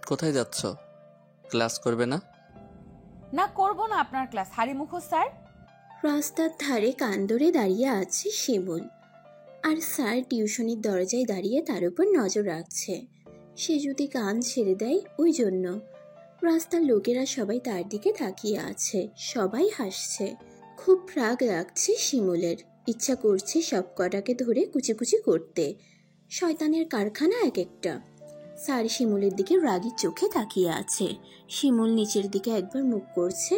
কোথায় যাচ্ছ? ক্লাস করবে না? না, করব না আপনার ক্লাস। হারিমুখো স্যার। রাস্তার ধারে কান ধরে দাঁড়িয়ে আছে শিমুল, আর স্যার টিউশনির দরজায় দাঁড়িয়ে তার উপর নজর রাখছে। সে যদি কান ছেড়ে দেয় ওই জন্য। রাস্তার লোকেরা সবাই তার দিকে তাকিয়ে আছে, সবাই হাসছে। খুব রাগ লাগছে শিমুলের, ইচ্ছা করছে সব কটাকে ধরে কুচি কুচি করতে। শয়তানের কারখানা এক একটা। স্যার শিমুলের দিকে রাগী চোখে তাকিয়ে আছে। শিমুল নিচের দিকে একবার মুখ করছে,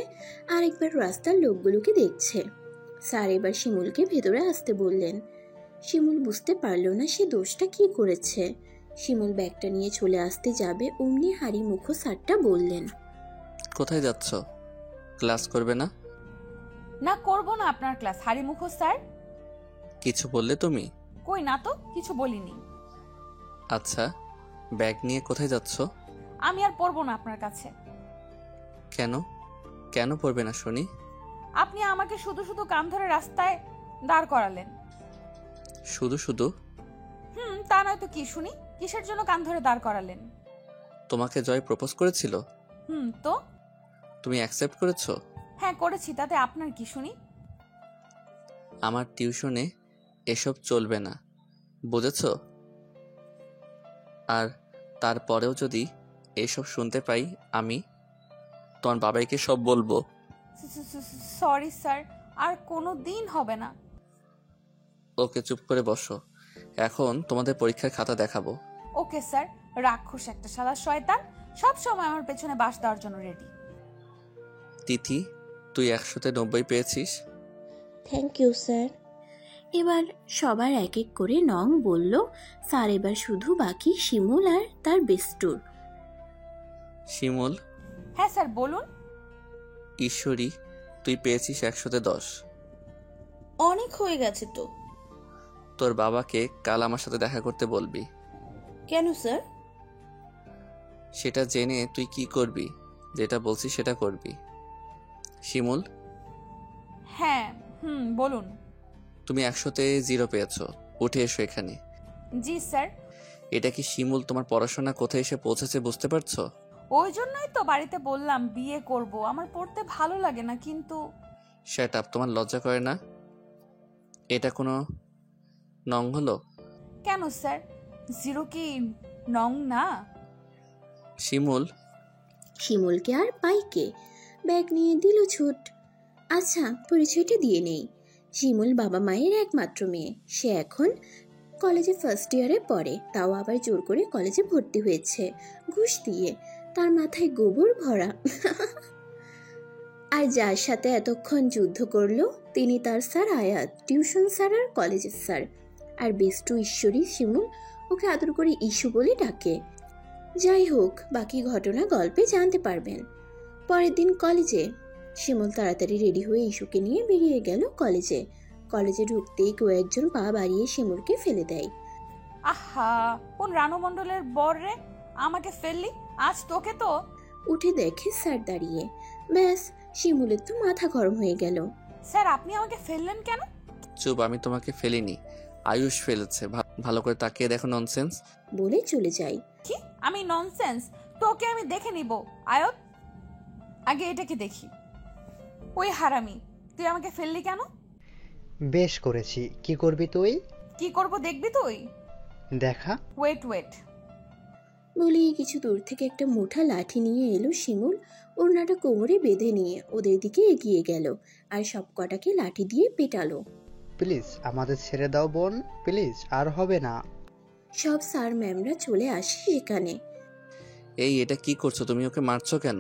আর একবার রাস্তার লোকগুলোকে দেখছে। স্যার এবার শিমুলকে ভেতরে আসতে বললেন। শিমুল বুঝতে পারলো না সে দোষটা কি করেছে। শিমুল ব্যাগটা নিয়ে চলে আসতে যাবে, অমনি হারিমুখো স্যারটা বললেন, কোথায় যাচ্ছ? ক্লাস করবে না? না, করব না আপনার ক্লাস। হারিমুখো স্যার। কিছু বললে তুমি? কই না তো, কিছু বলিনি। আচ্ছা, ব্যাগ নিয়ে কোথায় যাচ্ছ? আমি আর পড়বো না আপনার কাছে। কেন? কেন পড়বে না শুনি? আপনি আমাকে শুধু শুধু কান ধরে রাস্তায় দাঁড় করালেন। শুধু শুধু? তা নয় তো কি শুনি? কিসের জন্য কান ধরে দাঁড় করালেন? তোমাকে জয় প্রপোজ করেছিল? তো তুমি অ্যাকসেপ্ট করেছো? হ্যাঁ করেছি, তাতে আপনার কি শুনি? আমার টিউশনে এসব চলবে না, বুঝেছো? আর তারপরেও যদি এসব শুনতে পাই আমি তোমার বাবাইকে সব বলবো। সরি স্যার, আর কোনো দিন হবে না। ওকে, চুপ করে বসো। এখন তোমাদের পরীক্ষার খাতা দেখাবো। Okay sir. রাক্ষস একটা, শালা শয়তান, সব সময় আমার পেছনে বাঁশ দেওয়ার জন্য রেডি। তিথি, তুই 100-তে 90 পেয়েছিস। Thank you sir. এবার সবার এক এক করে নং বলল। স্যার এবার শুধু বাকি শিমুল আর তার বেস্টুর। শিমুল। হ্যাঁ স্যার বলুন। ঈশ্বরী, তুই পেয়েছিস 100-তে 10। অনেক হয়ে গেছে তো। তোর বাবাকে কাল আমার সাথে দেখা করতে বলবি। কেন স্যার? সেটা জেনে তুই কি করবি? যেটা বলছি সেটা করবি। শিমুল। হ্যাঁ বলুন। তুমি 100-তে 0 পেয়েছো, উঠে এসো এখানে। জি স্যার। এটা কি শিমুল তোমার পড়াশোনা কোথায় এসে পৌঁছেছে বুঝতে পারছো? ওই জন্যই তো বাড়িতে বললাম বিয়ে করব, আমার পড়তে ভালো লাগে না। কিন্তু শ্যাট আপ, তোমার লজ্জা করে না? এটা কোনো নং হলো? কেন স্যার, 0 কি নং না? শিমুল। শিমুলকে আর পাইকে ব্যাগ নিয়ে দিল ছুট। আচ্ছা, পরিচয়টা দিয়ে নেই। শিমুল বাবা মায়ের একমাত্র মেয়ে। সে এখন কলেজে ফার্স্ট ইয়ারে পড়ে, তাও আবার জোর করে কলেজে ভর্তি হয়েছে ঘুষ দিয়ে। তার মাথায় গোবর ভরা। আর যার সাথে এতক্ষণ যুদ্ধ করলো তিনি তার স্যার আয়াত, টিউশন স্যার আর কলেজের স্যার। আর বেষ্টু ঈশ্বরী শিমুল ওকে আদর করে ইস্যু বলে ডাকে। যাই হোক, বাকি ঘটনা গল্পে জানতে পারবেন। পরের দিন কলেজে শিমুল তাড়াতাড়ি রেডি হয়ে ইস্যুকে নিয়ে বেরিয়ে গেল কলেজে। কলেজে ঢুকতেই কয়েকজন পা বাড়িয়ে শিমুলকে ফেলে দেয়। আহা, কোন রানু মণ্ডলের বর রে, আমাকে ফেললি আজ তোকে তো। উঠে দেখে স্যার দাঁড়িয়ে। ব্যাস, শিমুলের তো মাথা গরম হয়ে গেল। স্যার আপনি আমাকে ফেললেন কেন? চুপ, আমি তোমাকে ফেলিনি, আয়ুষ ফেলেছে। ভালো করে তাকিয়ে দেখো, ননসেন্স। বলে চলে যায়। কি? আমি ননসেন্স? তোকে আমি দেখে নিব আয়ত, আগে এটাকে দেখি। ওই হারামি, তুই আমাকে ফেললি কেন? বেশ করেছি। কি করবি তুই? কি করব দেখবি তুই। দেখা। ওয়েট। বলেই কিছু দূর থেকে একটা মোটা লাঠি নিয়ে এলো শিমুল। ওড়নাটা কোমরে বেঁধে নিয়ে ওদের দিকে এগিয়ে গেল, আর সব কটাকে লাঠি দিয়ে পেটালো। প্লিজ আমাদের ছেড়ে দাও বোন, প্লিজ, আর হবে না। সব স্যার ম্যামরা চলে আসে সেখানে। এই, এটা কি করছো তুমি? ওকে মারছো কেন?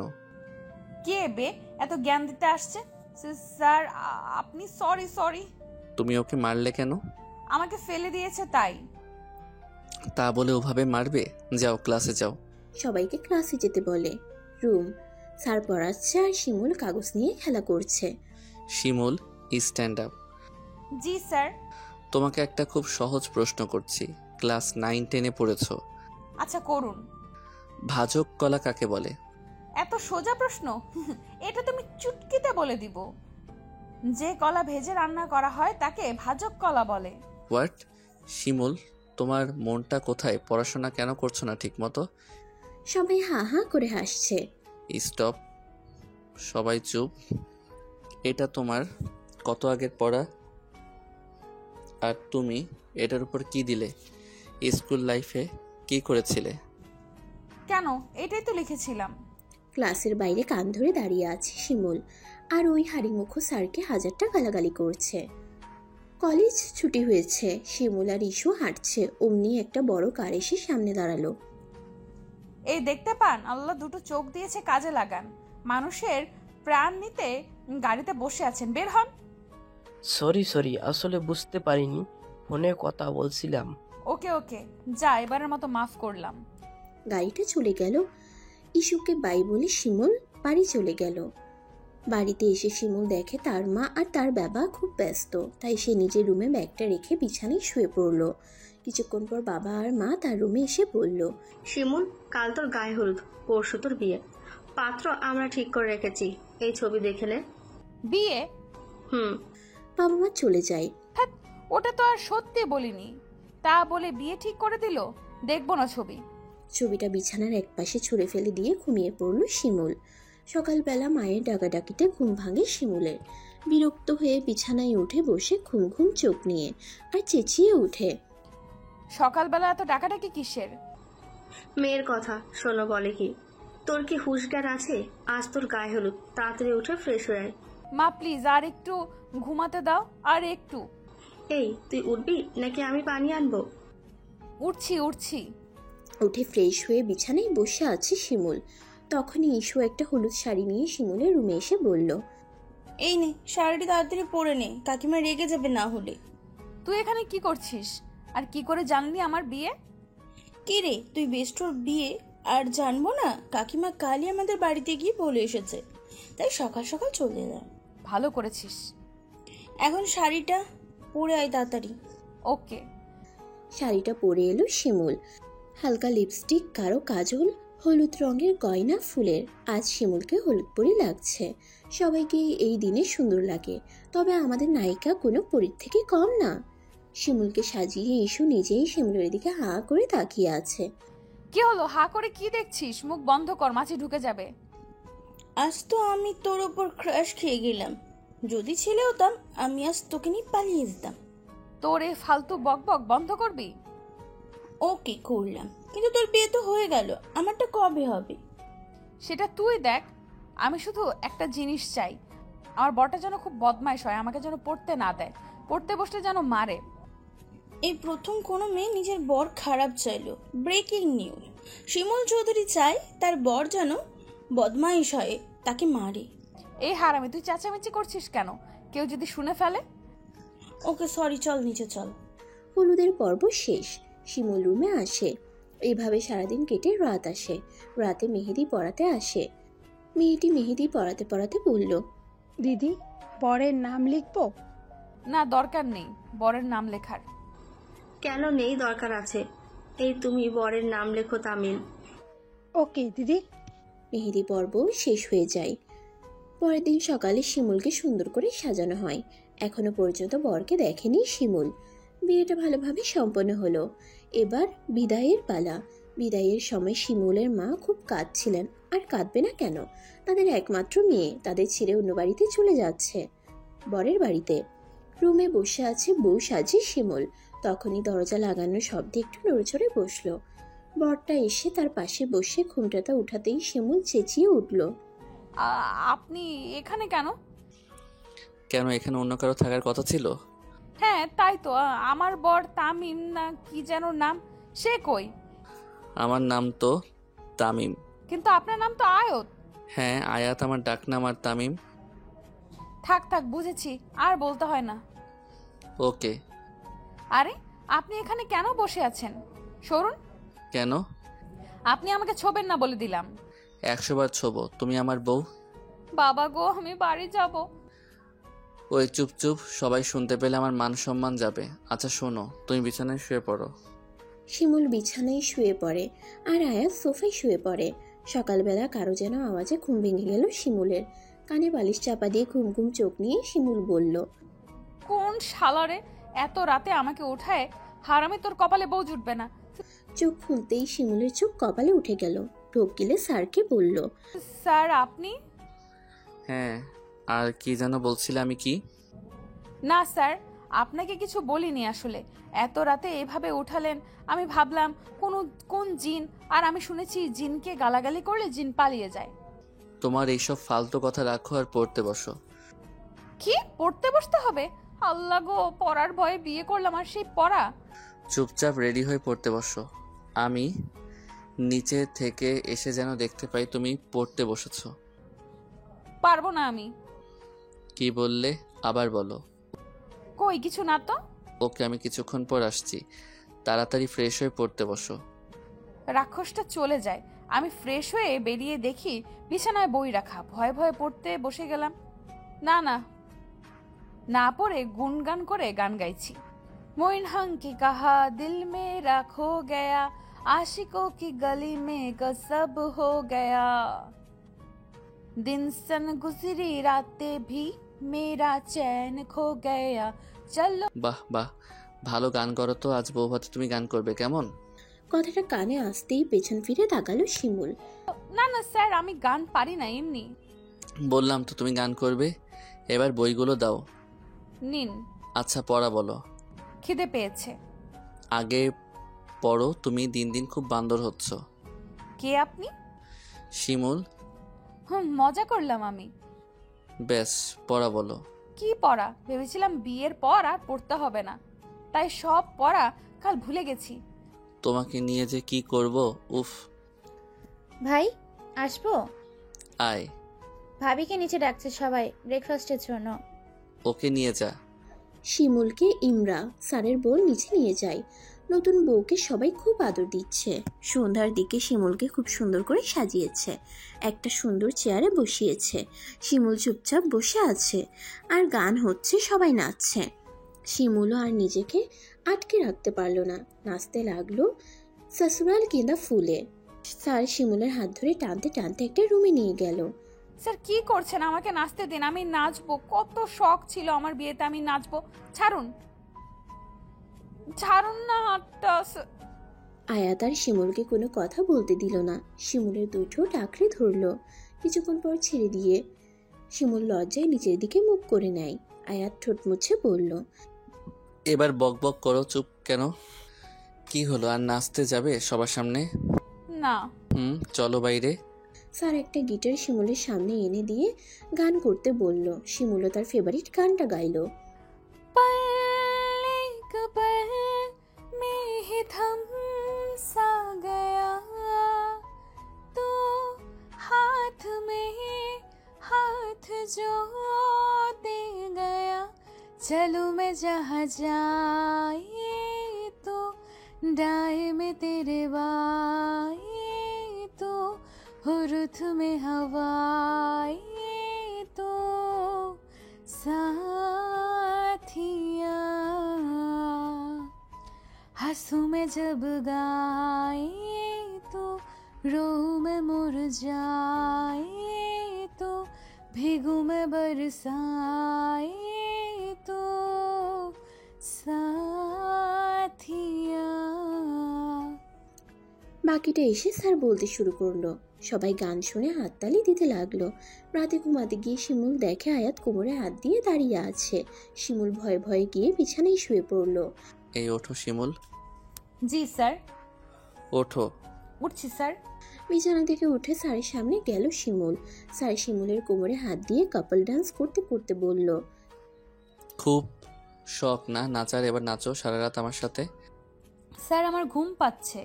কে বে এত জ্ঞান দিতে আসছে? স্যার আপনি সরি। তুমি ওকে মারলে কেন? আমাকে ফেলে দিয়েছে তাই। তা বলে ওভাবে মারবে? যাও, ক্লাসে যাও। সবাইকে ক্লাসে যেতে বলে। রুম, স্যার পড়াচ্ছে আর শিমুল কাগজ নিয়ে খেলা করছে। শিমুল, স্ট্যান্ড আপ। জি স্যার। তোমাকে একটা খুব সহজ প্রশ্ন করছি। ক্লাস 9-10-এ পড়েছো। আচ্ছা করুন। ভাজক কলা কাকে বলে? এত সোজা প্রশ্ন? এটা তুমি চুটকিতে বলে দিব। যে কলা ভেজে রান্না করা হয় তাকে ভাজক কলা বলে। হোয়াট? শিমুল, তোমার মনটা কোথায়? পড়াশোনা কেন করছো না ঠিক মতো? সবাই হা হা করে হাসছে। স্টপ, সবাই চুপ। এটা তোমার কত আগের পড়া, আর তুমি এটার উপর কি দিলে? স্কুল লাইফে কি করেছিলে? কেন, এটাই তো লিখেছিলাম। ক্লাসের বাইরে কান ধরে দাঁড়িয়ে আছে শিমুল, আর ওই হাড়িমুখ স্যারকে হাজারটা গালাগালি করছে। কলেজ ছুটি হয়েছে, শিমুল আর ইস্যু হাঁটছে, অমনি একটা বড় কার এসে সামনে দাঁড়ালো। এই দেখতে পান, আল্লাহ দুটো চোখ দিয়েছে, কাজে লাগান। মানুষের প্রাণ নিতে গাড়িতে বসে আছেন, বের হন। সরি, আসলে বুঝতে পারিনি, ফোনে কথা বলছিলাম। ওকে ওকে, যা, এবারের মতো মাফ করলাম। গাড়িটা চলে গেল। ইস্যুকে বাই বলে শিমুল বাড়ি চলে গেল। বাড়িতে এসে শিমুল দেখে তার মা আর তার বাবা খুব ব্যস্ত, তাই সে নিজের রুমে ব্যাগটা রেখে বিছানায় শুয়ে পড়ল। কিছুক্ষণ পর বাবা আর মা তার রুমে এসে বলল, শিমুল, কাল তোর গায়ে হলুদ, পরশু তোর বিয়ে। পাত্র আমরা ঠিক করে রেখেছি, এই ছবি দেখে নে। বিয়ে? বাবা মা চলে যায়। হ্যাঁ, ওটা তো আর সত্যি বলিনি, তা বলে বিয়ে ঠিক করে দিল। দেখবো না ছবি। ছবিটা বিছানার একপাশে ছুঁড়ে ফেলে দিয়ে ঘুমিয়ে পড়ল শিমুল। সকালবেলা মায়ের ডাকাডাকিতে ঘুম ভাঙে শিমুলের। বিরক্ত হয়ে বিছানায় উঠে বসে ঘুম ঘুম চোখ নিয়ে আর চেঁচিয়ে উঠে, সকালবেলা এত ডাকাডাকি কিসের? মেয়ের কথা শোনো, বলে কি তোর কি হুঁশ জ্ঞান আছে? আজ তোর গায়ে হলুদ, তাড়াতাড়ি উঠে ফ্রেশ হয়ে আয়। মা প্লিজ আর একটু ঘুমাতে দাও, আর একটু। এই তুই উঠবি নাকি আমি পানি আনবো? উঠছি। উঠে ফ্রেশ হয়ে বিছানায় বসে আছে শিমুল। তখনই ইস্যু একটা হলুদ শাড়ি নিয়ে শিমুলের রুমে এসে বলল, এই নে শাড়িটি তাড়াতাড়ি পরে নে, কাকিমা রেগে যাবে না হলে। তুই এখানে কি করছিস? আর কি করে জানলি আমার বিয়ে? কি রে, তুই বেস্টর বিয়ে আর জানবো না? কাকিমা কালই আমাদের বাড়িতে গিয়ে বলে এসেছে, তাই সকাল সকাল চলে এলাম। ভালো করেছিস। এখন শাড়িটা পরে আয় তাড়াতাড়ি। ওকে। শাড়িটা পরে এলো শিমুল। হালকা লিপস্টিক, গাঢ় কাজল, হলুদ রঙের গয়না ফুলের। আজ শিমুলকে হলুদ পরি লাগছে। সবাইকে এই দিনে সুন্দর লাগে, তবে আমাদের নায়িকা কোনো পরীর থেকে কম না। শিমুলকে সাজিয়ে ইস্যু নিজেই শিমুলের দিকে হা করে তাকিয়ে আছে। কি হলো, হা করে কি দেখছিস? মুখ বন্ধ কর, মাছি ঢুকে যাবে। আজ তো আমি তোর ওপর ক্রাশ খেয়ে গেলাম। যদি ছেলে হতাম আমি আজ তোকে নিয়ে পালিয়ে যেতাম। তোর এই ফালতু বকবক বন্ধ করবি? ওকে করলাম, কিন্তু তোর বিয়ে তো হয়ে গেল, আমারটা কবে হবে? সেটা তুই দেখ। আমি শুধু একটা জিনিস চাই, আমার বরটা যেন খুব বদমাইশ হয়, আমাকে যেন পড়তে না দেয়, পড়তে বসতে যেন মারে। এই প্রথম কোনো মেয়ে নিজের বর খারাপ চাইলো। ব্রেকিং নিউজ, শিমুল চৌধুরী চায় তার বর যেন বদমাইশ হয়, তাকে মারে। এই হারামি, তুই চেঁচামেচি করছিস কেন? কেউ যদি শুনে ফেলে? ওকে সরি, চল নিচে চল। হলুদের পর্ব শেষ। শিমুল রুমে আসে। এইভাবে সারাদিন কেটে রাত আসে। রাতে মেহেদি পড়াতে আসে। মেয়েটি মেহেদি পড়াতে পড়াতে বলল, দিদি, বরের নাম লিখবো? না, দরকার নেই বরের নাম লেখার। কেন নেই? দরকার আছে। এই তুমি বরের নাম লেখো তামিল। ওকে দিদি। মেহেদি পর্ব শেষ হয়ে যায়। পরের দিন সকালে শিমুলকে সুন্দর করে সাজানো হয়। এখনো পর্যন্ত বরকে দেখেনি শিমুল। বিয়েটা ভালোভাবে সম্পন্ন হলো। এবার বিদায়ের পালা। বিদায়ের সময় শিমুলের মা খুব কাঁদছিলেন। আর কাঁদবে না কেন? তাদের একমাত্র মেয়ে তাদের ছেড়ে অন্য বাড়িতে চলে যাচ্ছে, বরের বাড়িতে। রুমে বসে আছে বউ সাজে শিমুল। তখনই দরজা লাগানোর শব্দে একটু নড়েচড়ে বসলো। বরটা এসে তার পাশে বসে ঘুমটাটা উঠাতেই শিমুল চেঁচিয়ে উঠল, আপনি এখানে কেন? কেন, এখানে অন্য কারো থাকার কথা ছিল? হ্যাঁ তাই তো, আমার বর তামিম না কি যেন নাম, সে কই? আমার নাম তো তামিম। কিন্তু আপনার নাম তো আয়ত। হ্যাঁ, আয়াত আমার ডাকনাম, আর তামিম। থাক বুঝেছি, আর বলতে হয় না। ওকে। আরে, আপনি এখানে কেন বসে আছেন? সরুন। কেন? আপনি আমাকে ছোবেন না বলে দিলাম। 100 বার ছোবো, তুমি আমার বউ। বাবা গো, আমি বাড়ি যাব। ওই চুপ চুপ, সবাই শুনতে পেলে আমার মান সম্মান যাবে। আচ্ছা শোনো, তুমি বিছানায় শুয়ে পড়ো। শিমুল বিছানায় শুয়ে পড়ে আর আয়াত সোফায় শুয়ে পড়ে। সকালবেলা কারো যেন আওয়াজে ঘুম ভেঙে গেল শিমুলের। কানে বালিশ চাপা দিয়ে ঘুম ঘুম চোখ নিয়ে শিমুল বলল, কোন শালারে এত রাতে আমাকে উঠায়? হারামি, তোর কপালে বউ জুটবে না। চোখ খুলতেই শিমুলের চোখ কপালে উঠে গেল। ঢোক গিলে স্যারকে বলল, স্যার আপনি? হ্যাঁ, আর কি যেন বলছিলে? আমি কি? না স্যার, আপনাকে কিছু বলিনি আসলে। এত রাতে এভাবে উঠালেন, আমি ভাবলাম কোন জিন, আর আমি শুনেছি জিনকে গালাগালি করলে জিন পালিয়ে যায়। তোমার এইসব ফালতু কথা রাখো আর পড়তে বসো। কি পড়তে বসতে হবে? আল্লাহ গো, পড়ার ভয়ে বিয়ে করলাম আর সেই পড়া। চুপচাপ রেডি হয়ে পড়তে বসো। আমি নিচে থেকে এসে যেন দেখতে পাই তুমি পড়তে বসেছো। পারবো না আমি। কি বললে? আবার বলো। কই কিছু না তো। ওকে, আমি কিছুক্ষণ পর আসছি। তাড়াতাড়ি ফ্রেশ হয়ে পড়তে বসো। রাক্ষসটা চলে যায়, আমি ফ্রেশ হয়ে বেরিয়ে দেখি বিছানায় বই রাখা। ভয়ে ভয়ে পড়তে বসে গেলাম। না পড়ে গুনগান করে গান গাইছি। मोइन हंग की कहा दिल मेरा खो गया, आशिकों की गली में गजब हो गया, दिन सन गुजरी रातें भी मेरा चैन खो गया, चलो। বাহ বাহ, ভালো গান করো তো। আজ বৌভাতে তুমি গান করবে কেমন? কথাটা কানে আসতেই পেছন ফিরে তাকালো শিমুল। না স্যার, আমি গান পারি না, এমনি। বললাম তো তুমি গান করবে। এবার বইগুলো দাও। নিন। আচ্ছা, পড়া বলো। খিদে পেয়েছে। আগে পড়ো, তুমি দিন দিন খুব বান্দর হচ্ছ। কে আপনি? শিমুল। মজা করলাম আমি। বেশ, পড়া বলো। কি পড়া? ভেবেছিলাম বিয়ের পর আর পড়তে হবে না, তাই সব পড়া কাল ভুলে গেছি। তোমাকে নিয়ে যে কি করব, উফ। ভাই আসবো? আয়। ভাবিকে নিচে ডাকছে সবাই ব্রেকফাস্টের জন্য। ওকে নিয়ে যা। শিমুলকে ইমরা স্যারের বউ নিচে নিয়ে যায়। নতুন বউকে সবাই খুব আদর দিচ্ছে। সন্ধ্যার দিকে শিমুলকে খুব সুন্দর করে সাজিয়েছে, একটা সুন্দর চেয়ারে বসিয়েছে। শিমুল চুপচাপ বসে আছে আর গান হচ্ছে, সবাই নাচছে। শিমুলও আর নিজেকে আটকে রাখতে পারলো না, নাচতে লাগলো সসুরাল কিন্দা ফুলে। স্যার শিমুলের হাত ধরে টানতে টানতে একটা রুমে নিয়ে গেল। স্যার কি করছেন? আমাকে নাচতে দিন, আমি নাচবো। কত শখ ছিল আমার বিয়েতে আমি নাচবো। ছাড়ুন না হাতটা। আয়াত আর শিমুলকে কোনো কথা বলতে দিল না। শিমুলের দুই ঠোঁট আঁকড়ে ধরলো, কিছুক্ষণ পর ছেড়ে দিয়ে শিমুল লজ্জায় নিচের দিকে মুখ করে নেয়। আয়াত ঠোঁট মুছে বলল, এবার বক বক করো, চুপ কেন? কি হলো, আর নাচতে যাবে সবার সামনে? না। চলো বাইরে। স্যার একটা গিটার শিমুলের সামনে এনে দিয়ে গান করতে বলল। শিমুলও তার ফেভারিট গানটা গাইলো। थम सा गया तो हाथ में हाथ जो दे गया, चलूं मैं जहाँ जाए तो डाए में तेरे बाए तो हुरुथ में हवाए तो साथिया, हंसू में जब गाए तो रो में मुरझाए तो भीगू में बरसाए तो साथिया। বাকিটা এসে স্যার বলতে শুরু করলো। সবাই গান শুনে হাততালি দিতে লাগলো। রাতে ঘুমাতে গিয়ে শিমুল দেখে আয়াত কোমরে হাত দিয়ে দাঁড়িয়ে আছে। শিমুল ভয়ে ভয়ে গিয়ে বিছানায় শুয়ে পড়লো। এই ওঠো শিমুল। জি স্যার। ওঠো। উঠছি স্যার। বিছানা থেকে উঠে স্যারের সামনে গেল শিমুল। স্যার শিমুলের কোমরে হাত দিয়ে কাপল ডান্স করতে করতে বলল, খুব শখ না নাচার? এবার নাচো সারা রাত আমার সাথে। স্যার আমার ঘুম পাচ্ছে।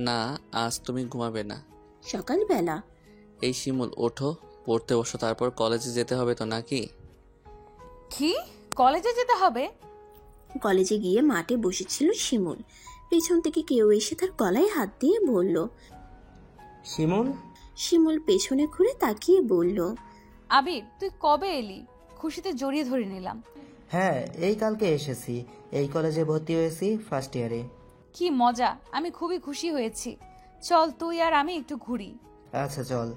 না, আজ তুমি ঘুমাবে না। সকালবেলা। এই শিমুল ওঠো, পড়তে বসো, তারপর কলেজে যেতে হবে তো নাকি? কি কলেজে যেতে হবে? কলেজে গিয়ে মাঠে বসেছিল শিমুল। পেছন থেকে কেউ এসে তার গলায় হাত দিয়ে বলল, শিমুল। শিমুল পেছনে ঘুরে তাকিয়ে বলল, আবির তুই কবে এলি? খুশিতে জড়িয়ে ধরে নিলাম। হ্যাঁ, এই কালকে এসেছি। এই কলেজে ভর্তি হয়েছি ফার্স্ট ইয়ারে। কি মজা, আমি খুবই খুশি হয়েছি। চল তুই আর আমি একটু ঘুরি। আচ্ছা চল।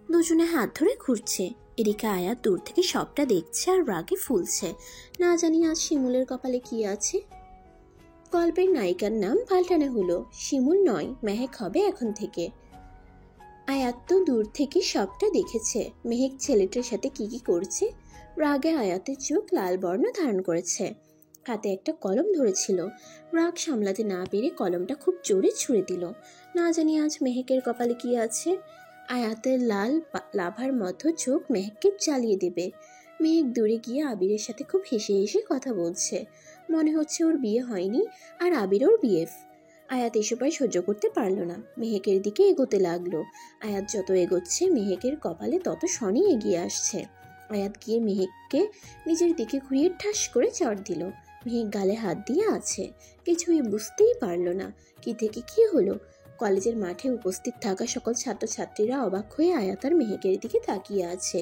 দুজনে হাত ধরে ঘুরছে। এদিকে আয়াত দূর থেকে সবটা দেখছে আর রাগে ফুলছে। না জানি আজ শিমুলের কপালে কি আছে। গল্পের নায়িকার নাম পাল্টানো হলো, শিমুল নয় মেহেক হবে এখন থেকে। আয়াত তো দূর থেকে সবটা দেখেছে। মেহেক ছেলেটার সাথে কি কি করছে। রাগে আয়াতের চোখ লাল বর্ণ ধারণ করেছে। হাতে একটা কলম ধরেছিল। রাগ সামলাতে না পেরে কলমটা খুব জোরে ছুঁড়ে দিল। না জানি আজ মেহেকের কপালে কি আছে। আয়াতের লাল লাভার মতো চোখ মেহেককে জ্বালিয়ে দেবে। মেহেক দূরে গিয়ে আবিরের সাথে খুব হেসে হেসে কথা বলছে। মনে হচ্ছে ওর বিয়ে হয়নি আর আবির ওর বিএফ। আয়াত এসব আর সহ্য করতে পারল না, মেহেকের দিকে এগোতে লাগলো। আয়াত যত এগোচ্ছে মেহেকের কপালে তত শনি এগিয়ে আসছে। আয়াত গিয়ে মেহেককে নিজের দিকে ঘুরিয়ে ঠাস করে চড় দিল। মেহেক গালে হাত দিয়ে আছে, কিছুই বুঝতেই পারল না কি থেকে কি হলো। কলেজের মাঠে উপস্থিত থাকা সকল ছাত্রছাত্রীরা অবাক হয়ে আয়াত আর মেহেকের দিকে তাকিয়ে আছে।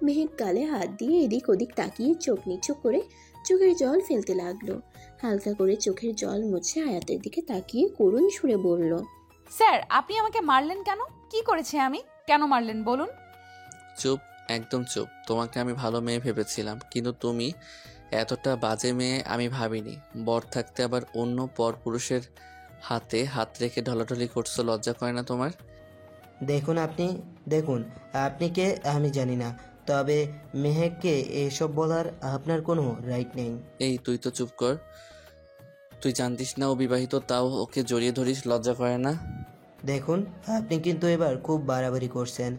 মেহেক গালে হাত দিয়ে এদিক ওদিক তাকিয়ে চোখ নিচু করে চোখের জল ফেলতে লাগলো। হালকা করে চোখের জল মুছে আয়াতের দিকে তাকিয়ে করুণ সুরে বলল, স্যার আপনি আমাকে মারলেন কেন? কি করেছে আমি? কেন মারলেন বলুন? চুপ, একদম চুপ। তোমাকে আমি ভালো মেয়ে ভেবেছিলাম, কিন্তু তুমি এতটা বাজে মেয়ে আমি ভাবিনি। বর থাকতে আবার অন্য পরপুরুষের হাতে হাত রেখে ঢলাঢলি করছো, লজ্জা করে না তোমার? দেখুন আপনি কে আমি জানি না, তবে মেহেককে এসব বলার আপনার কোনো রাইট নেই। এই তুই তো চুপ কর। তুই জানতিস না ও বিবাহিত, তাও ওকে জড়িয়ে ধরিস, লজ্জা করে না? দেখুন আপনি কিন্তু এবার খুব বাড়াবাড়ি করছেন।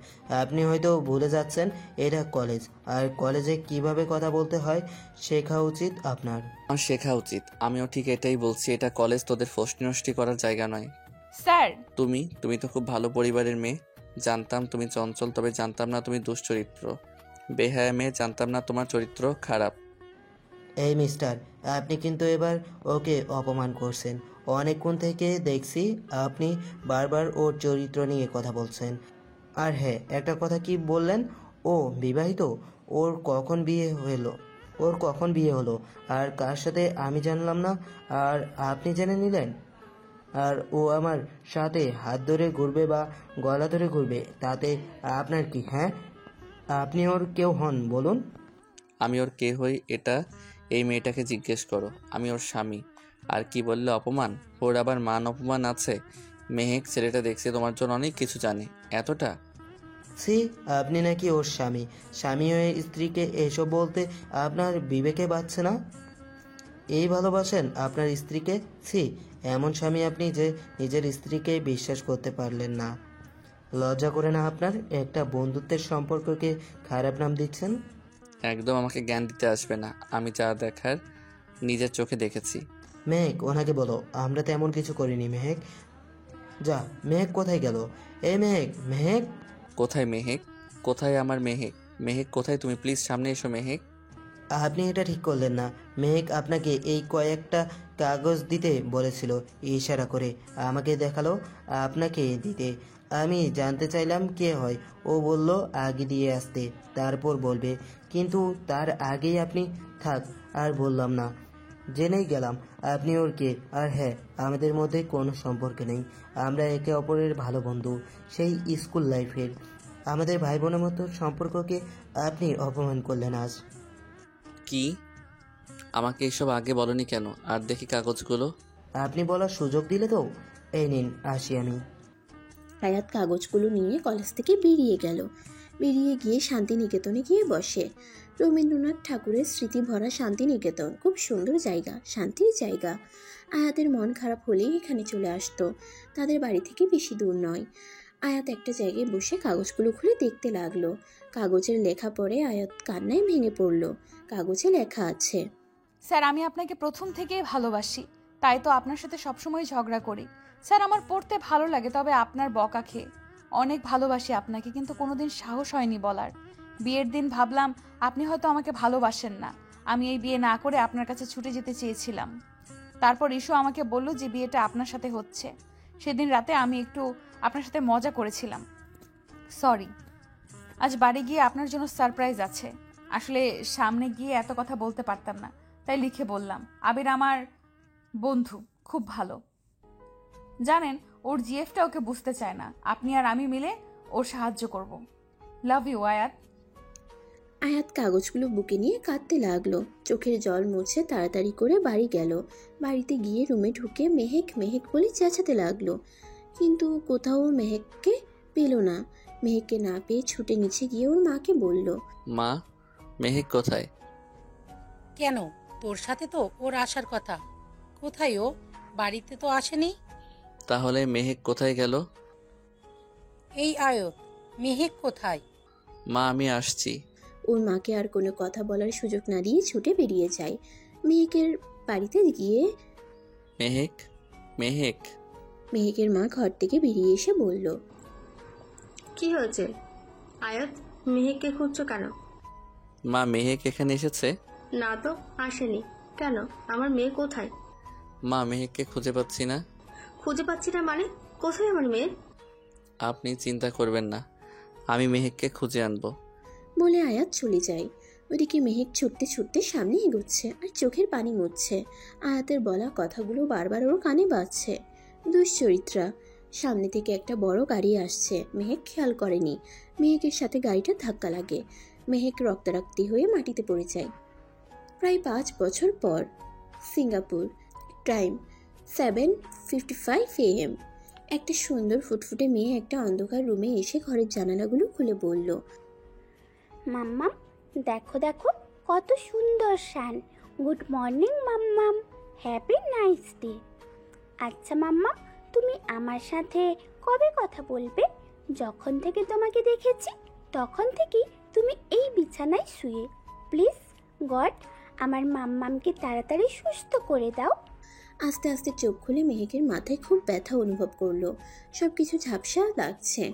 আপনি হয়তো ভুলে যাচ্ছেন এটা কলেজ, আর কলেজে কিভাবে কথা বলতে হয় শেখা উচিত আপনার। আমার শেখা উচিত। আমিও ঠিক এটাই বলছি, এটা কলেজ তোদের ফষ্টি নষ্টি করার জায়গা নয়। স্যার তুমি তো খুব ভালো পরিবারের মেয়ে। জানতাম তুমি চঞ্চল, তবে জানতাম না তুমি দুশ্চরিত্র বেহায়া মেয়ে। জানতাম না তোমার চরিত্র খারাপ। এই মিস্টার, আপনি কিন্তু এবার ওকে অপমান করছেন। অনেকক্ষণ থেকে দেখছি আপনি বারবার ওর চরিত্র নিয়ে কথা বলছেন। আর হ্যাঁ, একটা কথা কি বললেন, ও বিবাহিত? ওর কখন বিয়ে হলো আর কার সাথে আমি জানলাম না, আর আপনি জেনে নিলেন? আর ও আমার সাথে হাত ধরে ঘুরবে বা গলা ধরে ঘুরবে, তাতে আপনার কি? হ্যাঁ, আপনি ওর কেউ হন বলুন? আমি ওর কে হই এটা এই মেয়েটাকে জিজ্ঞেস করো। আমি ওর স্বামী। আর কি বললে অপমান? ওর আবার মান অপমান আছে? মেহেক ছেলেটা দেখছে তোমার জন্য অনেক কিছু জানে। এতটা সি, আপনি নাকি ওর স্বামী? স্বামী হয়ে স্ত্রীকে এসব বলতে আপনার বিবেকে বাজছে না? এই ভালোবাসেন আপনার স্ত্রীকে? সি, এমন স্বামী আপনি যে নিজের স্ত্রীকে বিশ্বাস করতে পারলেন না। লজ্জা করে না আপনার? একটা বন্ধুত্বের সম্পর্ককে খারাপ নাম দিচ্ছেন। একদম আমাকে জ্ঞান দিতে আসবে না। আমি যা দেখার নিজের চোখে দেখেছি। মেহেক, ওনাকে বলো আমরা তেমন কিছু করিনি। মেহেক, যা। মেহেক কোথায় গেল? এই মেহেক, মেহেক কোথায় মেহেক? কোথায় আমার মেহেক? মেহেক কোথায়? তুমি প্লিজ সামনে এসো মেহেক। আপনি এটা ঠিক করলেন না। মেহেক আপনাকে এই কয়েকটা কাগজ দিতে বলেছিল, ইশারা করে আমাকে দেখালো আপনাকে দিতে। আমি জানতে চাইলাম কে হয়, ও বলল আগে দিয়ে আসতে, তারপর বলবে। কিন্তু তার আগেই আপনি থাক আর বললাম না, জেনেই গেলাম আপনি ওর কে। আর হ্যাঁ, আমাদের মধ্যে কোনো সম্পর্ক নেই। আমরা একে অপরের ভালো বন্ধু, সেই স্কুল লাইফের। আমাদের ভাই বোনের মতো সম্পর্ককে আপনি অপমান করলেন আজ। কি? আমাকে এসব আগে বলনি কেন? আর দেখি কাগজগুলো। আপনি বলার সুযোগ দিলে তো। এই নিন, আসি আমি। আয়াত কাগজগুলো নিয়ে কলেজ থেকে বেরিয়ে গেল। বেরিয়ে গিয়ে শান্তিনিকেতনে গিয়ে বসে। রবীন্দ্রনাথ ঠাকুরের স্মৃতি ভরা শান্তিনিকেতন খুব সুন্দর জায়গা, শান্তির জায়গা। আয়াতের মন খারাপ হলেই এখানে চলে আসতো। তাদের বাড়ি থেকে বেশি দূর নয়। আয়াত একটা জায়গায় বসে কাগজগুলো খুলে দেখতে লাগলো। কাগজের লেখা পড়ে আয়াত কান্নায় ভেঙে পড়ল। কাগজে লেখা আছে, স্যার আমি আপনাকে প্রথম থেকেই ভালোবাসি, তাই তো আপনার সাথে সবসময় ঝগড়া করি। স্যার আমার পড়তে ভালো লাগে, তবে আপনার বকা খেয়ে। অনেক ভালোবাসি আপনাকে, কিন্তু কোনোদিন সাহস হয়নি বলার। বিয়ের দিন ভাবলাম আপনি হয়তো আমাকে ভালোবাসেন না। আমি এই বিয়ে না করে আপনার কাছে ছুটে যেতে চেয়েছিলাম। তারপর ইস্যু আমাকে বলল যে বিয়েটা আপনার সাথে হচ্ছে। সেদিন রাতে আমি একটু আপনার সাথে মজা করেছিলাম। সরি। আজ বাড়ি গিয়ে আপনার জন্য সারপ্রাইজ আছে। আসলে সামনে গিয়ে এত কথা বলতে পারতাম না, তাই লিখে বললাম। আবির আমার বন্ধু, খুব ভালো। জানেন ওর জিএফটা ওকে বুঝতে চায় না। আপনি আর আমি মিলে ওর সাহায্য করব। লাভ ইউ আয়াত। আয়াত কাগজগুলো বুকে নিয়ে কাঁদতে লাগলো। চোখের জল মুছে তাড়াতাড়ি করে বাড়ি গেল। বাড়িতে গিয়ে রুমে ঢুকে মেহেক মেহেক বলে চেঁচাতে লাগলো, কিন্তু কোথাও মেহেককে পেল না। মেহেককে না পেয়ে ছুটে নিচে গিয়ে ওর মাকে বলল, মা, মেহেক কোথায়? কেন, তোর সাথে তো ওর আসার কথা। কোথায় ও? বাড়িতে তো আসেনি। তাহলে মেহেক কোথায় গেল? এই আয়ত, মেহেক কোথায়? মা, আমি আসছি। ওর মাকে আর কোনো কথা বলার সুযোগ না দিয়ে ছুটে বেরিয়ে যায়। মেহেকের বাড়িতে গিয়ে মেহেক, মেহেক। মেহেকের মা ঘর থেকে বেরিয়ে এসে বলল, কি হয়েছে আয়াত, মেহেককে খুঁজছো কেন? মা, মেহেক এখানে এসেছে? না তো, আসেনি। কেন, আমার মেয়ে কোথায়? মা, মেহেককে খুঁজে পাচ্ছি না। খুঁজে পাচ্ছি না মানে? কোথায় আমার মেয়ে? আপনি চিন্তা করবেন না, আমি মেহেককে খুঁজে আনবো। বলে আয়াত চলে যায়। ওদিকে মেহেক ছুটতে ছুটতে সামনে এগোচ্ছে আর চোখের পানি মুছছে। আয়াতের বলা কথাগুলো বারবার ওর কানে বাজছে। দুশ্চরিত্রা। সামনে থেকে একটা বড় গাড়ি আসছে। মেহেক খেয়াল করেনি। মেহেকের সাথে গাড়িটা ধাক্কা লাগে। মেহেক রক্তারক্তি হয়ে মাটিতে পড়ে যায়। প্রায় 5 বছর পর, সিঙ্গাপুর। Time 7:55 AM। একটা সুন্দর ফুটফুটে মেয়ে একটা অন্ধকার রুমে এসে ঘরের জানালাগুলো খুলে বলল, মাম্মাম, দেখো দেখো কত সুন্দর শান। গুড মর্নিং মাম্মাম, হ্যাপি নাইস ডে। আচ্ছা মাম্মাম, তুমি আমার সাথে কবে কথা বলবে? যখন থেকে তোমাকে দেখেছি তখন থেকেই তুমি এই বিছানায় শুয়ে। প্লিজ গড, আমার মাম্মামকে তাড়াতাড়ি সুস্থ করে দাও। আস্তে আস্তে চোখ খুলে মেহেকের মাথায় খুব ব্যথা অনুভব করলো। সবকিছু ঝাপসা লাগছে।